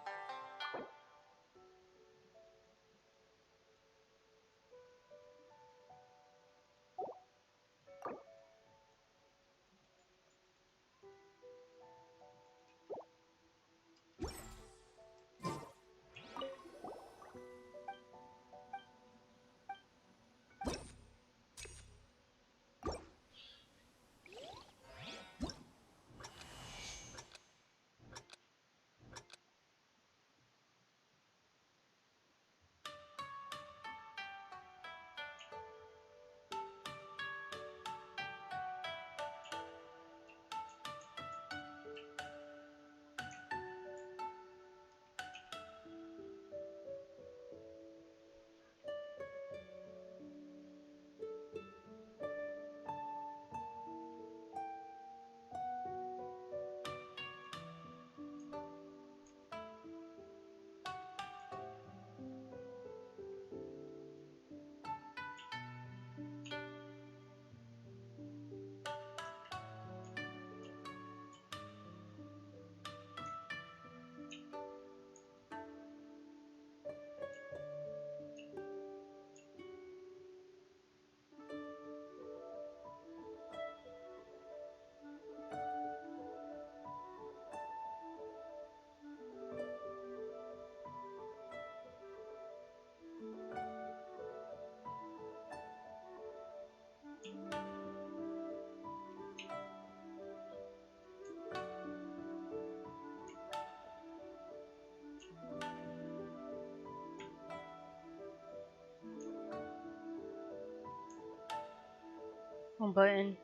One button.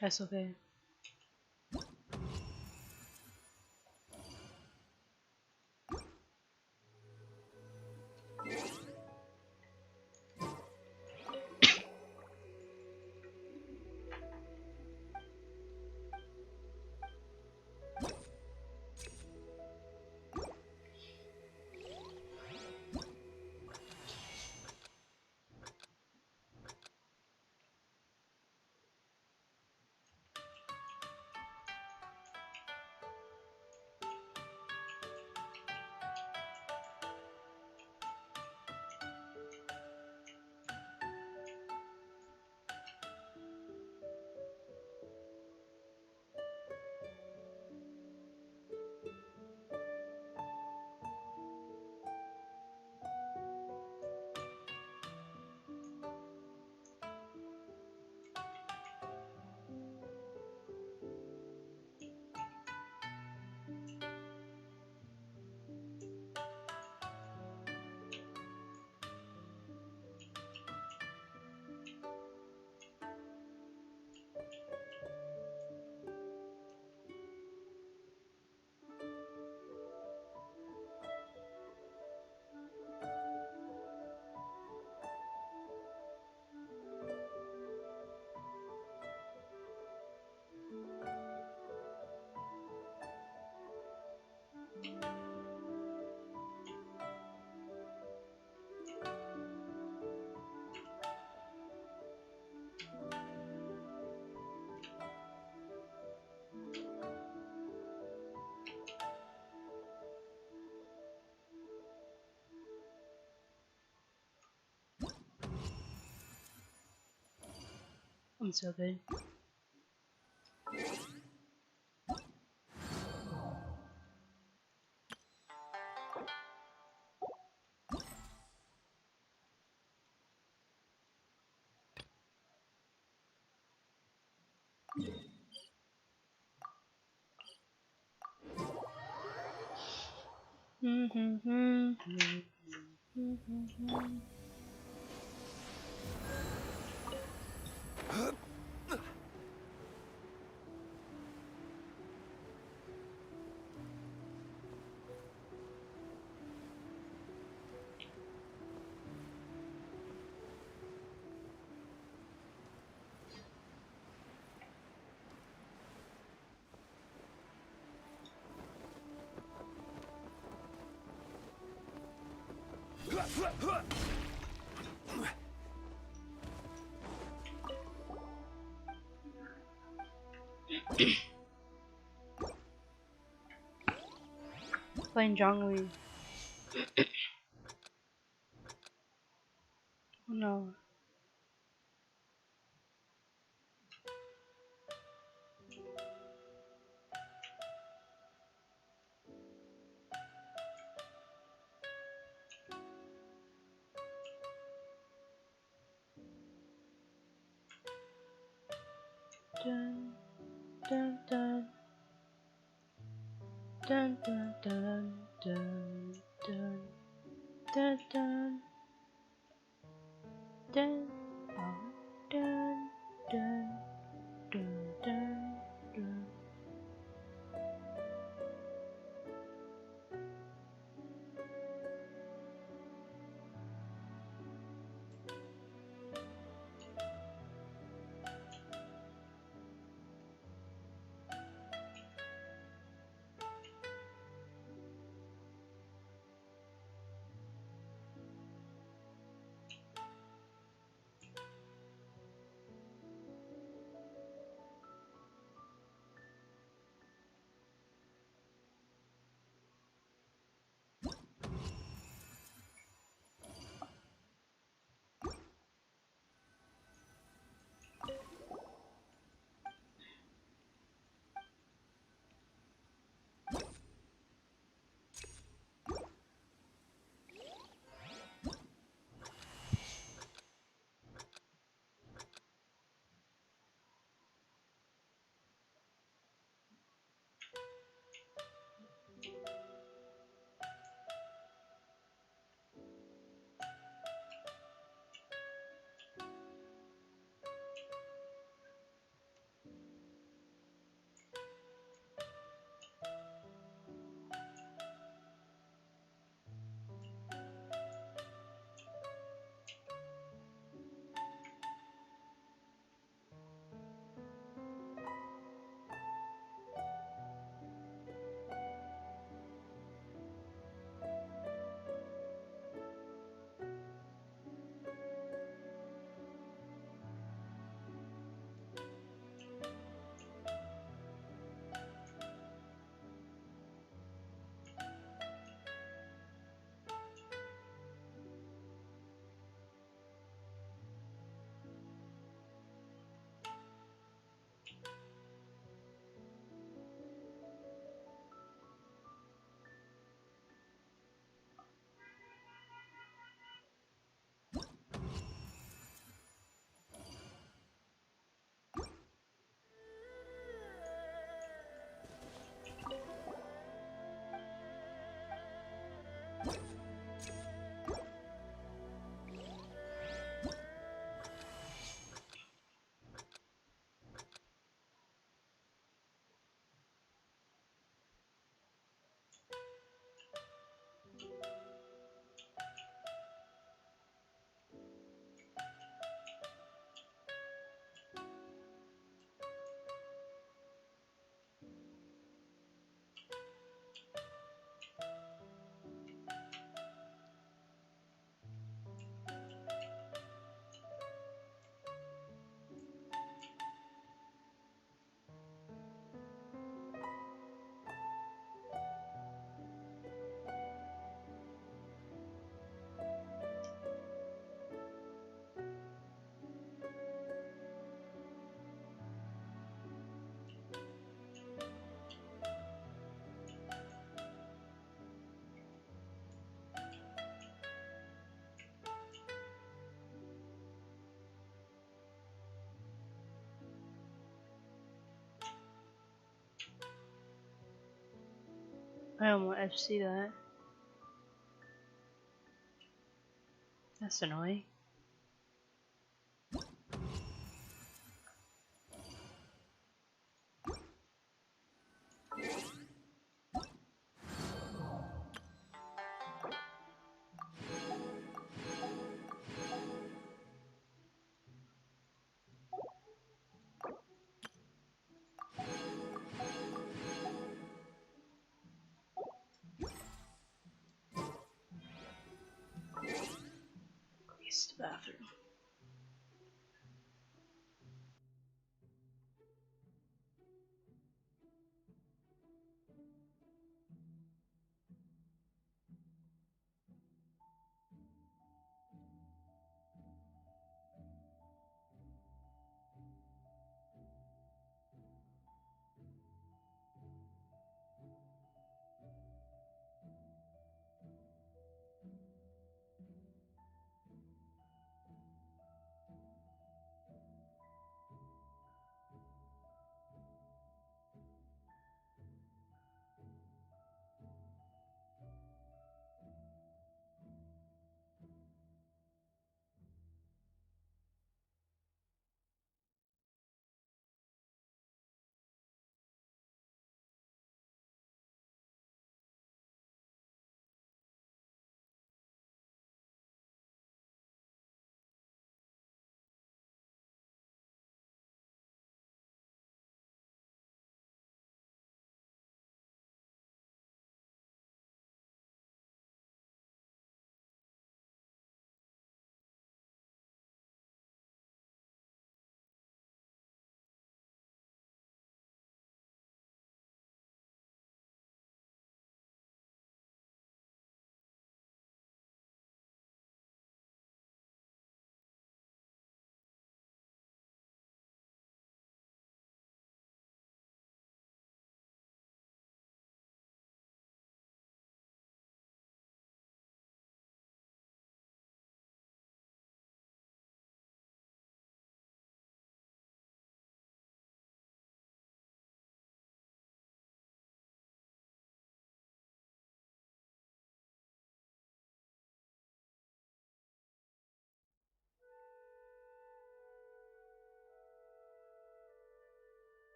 That's okay. I'm so good. Playing Zhongli. Oh no. Dun dun dun dun dun dun dun dun dun dun dun dun dun dun dun dun. I don't want FC that. That's annoying. Use the bathroom.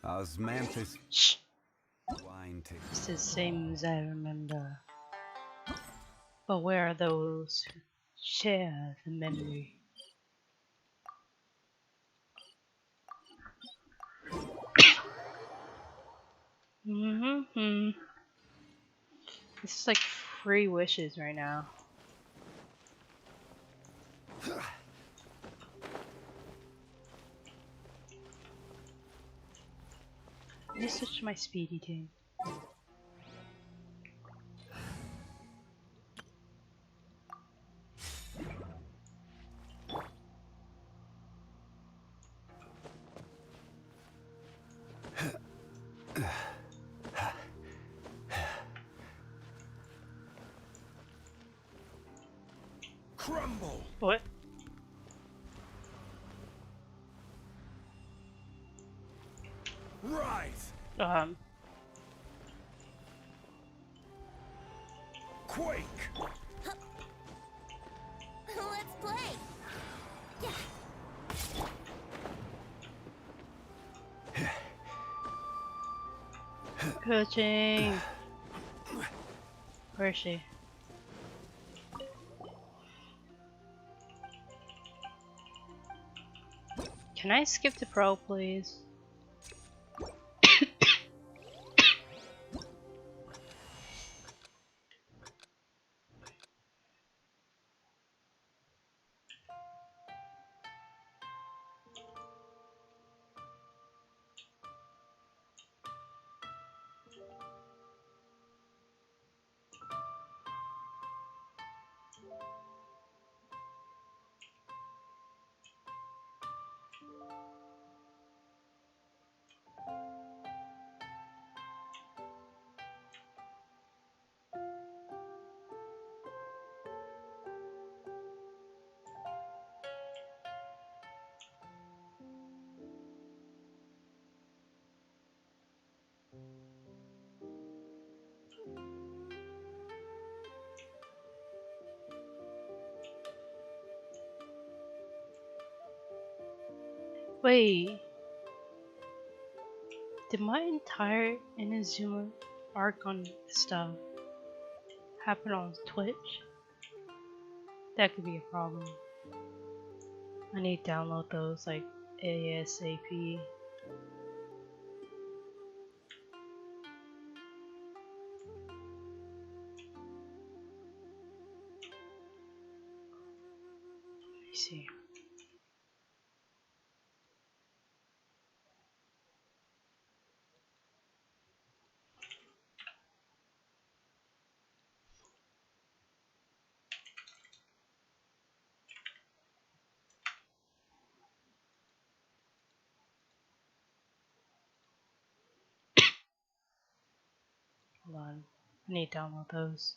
Osmanthus Shh. wine taste. It's the same as I remember. But where are those who share the memory? Mm-hmm. This is like free wishes right now. Let me switch to my speedy team. Crumble. What? Rise. Quake. Let's play. Coaching. Where is she? Can I skip to pro, please? Wait. Did my entire Inazuma arc on stuff happen on Twitch? That could be a problem. I need to download those like ASAP. Let me see. Hold on. I need to download those.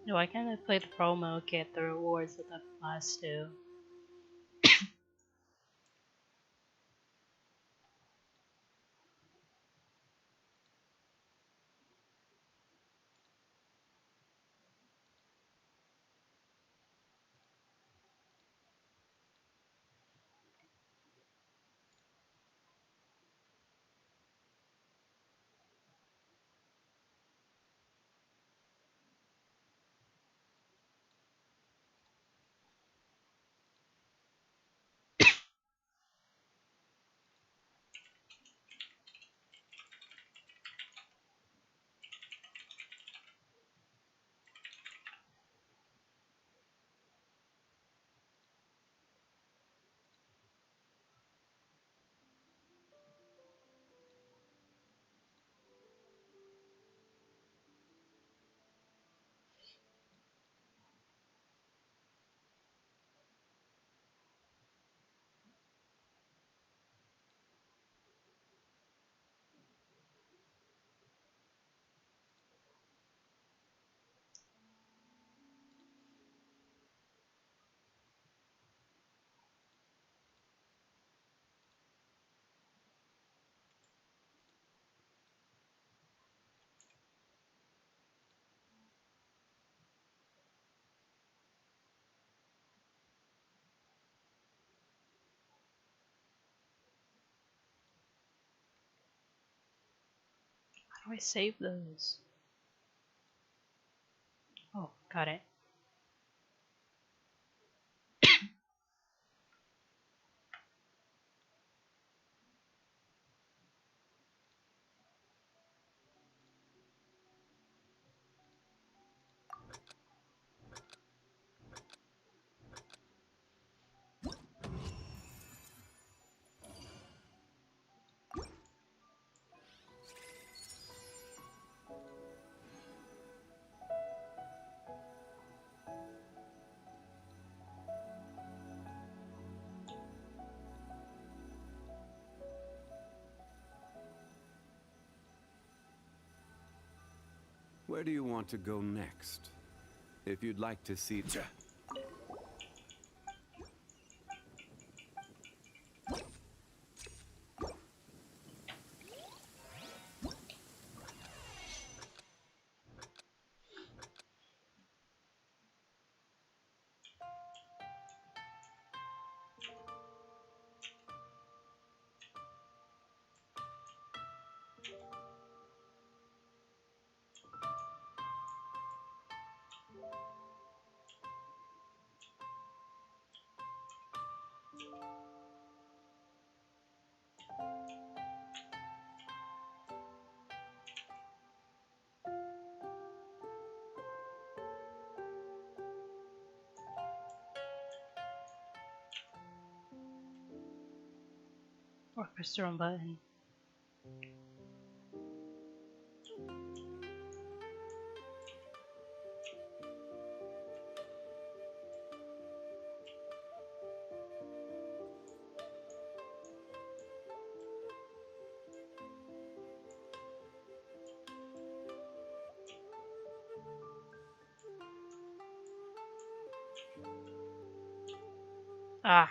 No, why can't I play the promo, get the rewards that the last two? How do I save those? Oh, got it. Where do you want to go next? If you'd like to see... Or press the wrong button. Ah.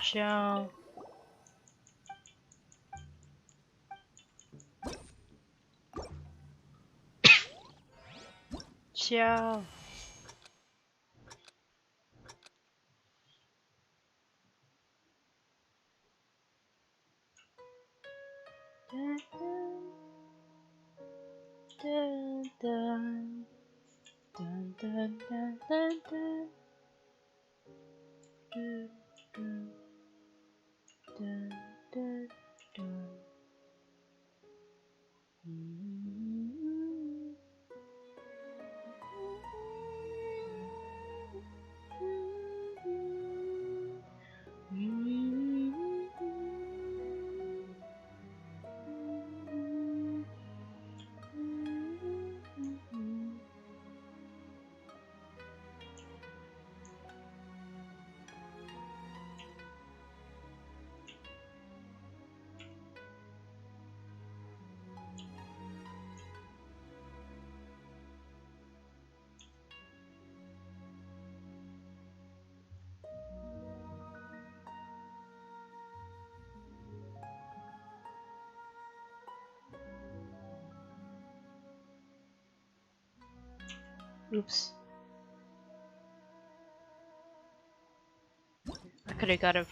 Show. Ciao. Dun, dun, dun, dun, dun, dun, dun, dun. Dun, dun, dun, dun, dun. Oops. I could have got a.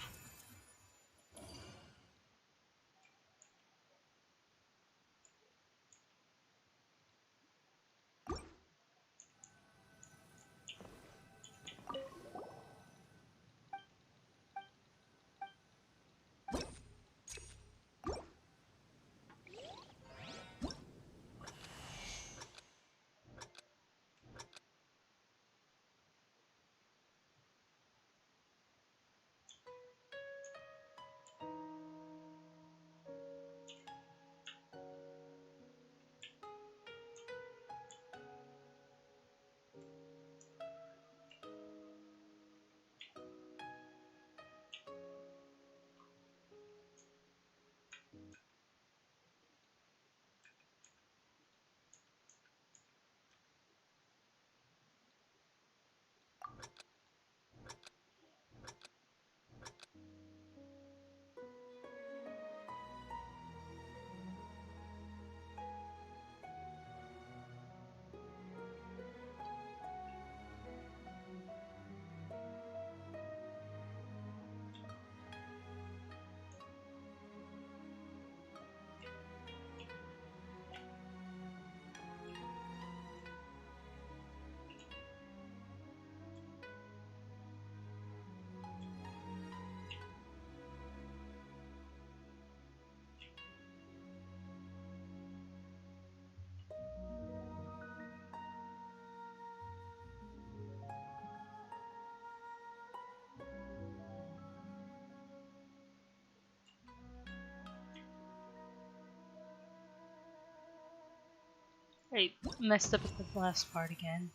I messed up at the last part again.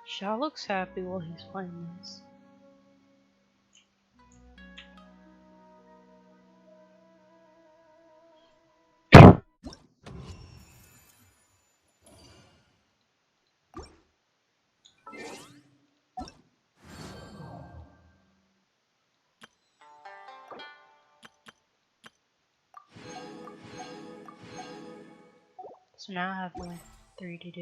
Shaw looks happy while he's playing this. So now I have only 3 to do.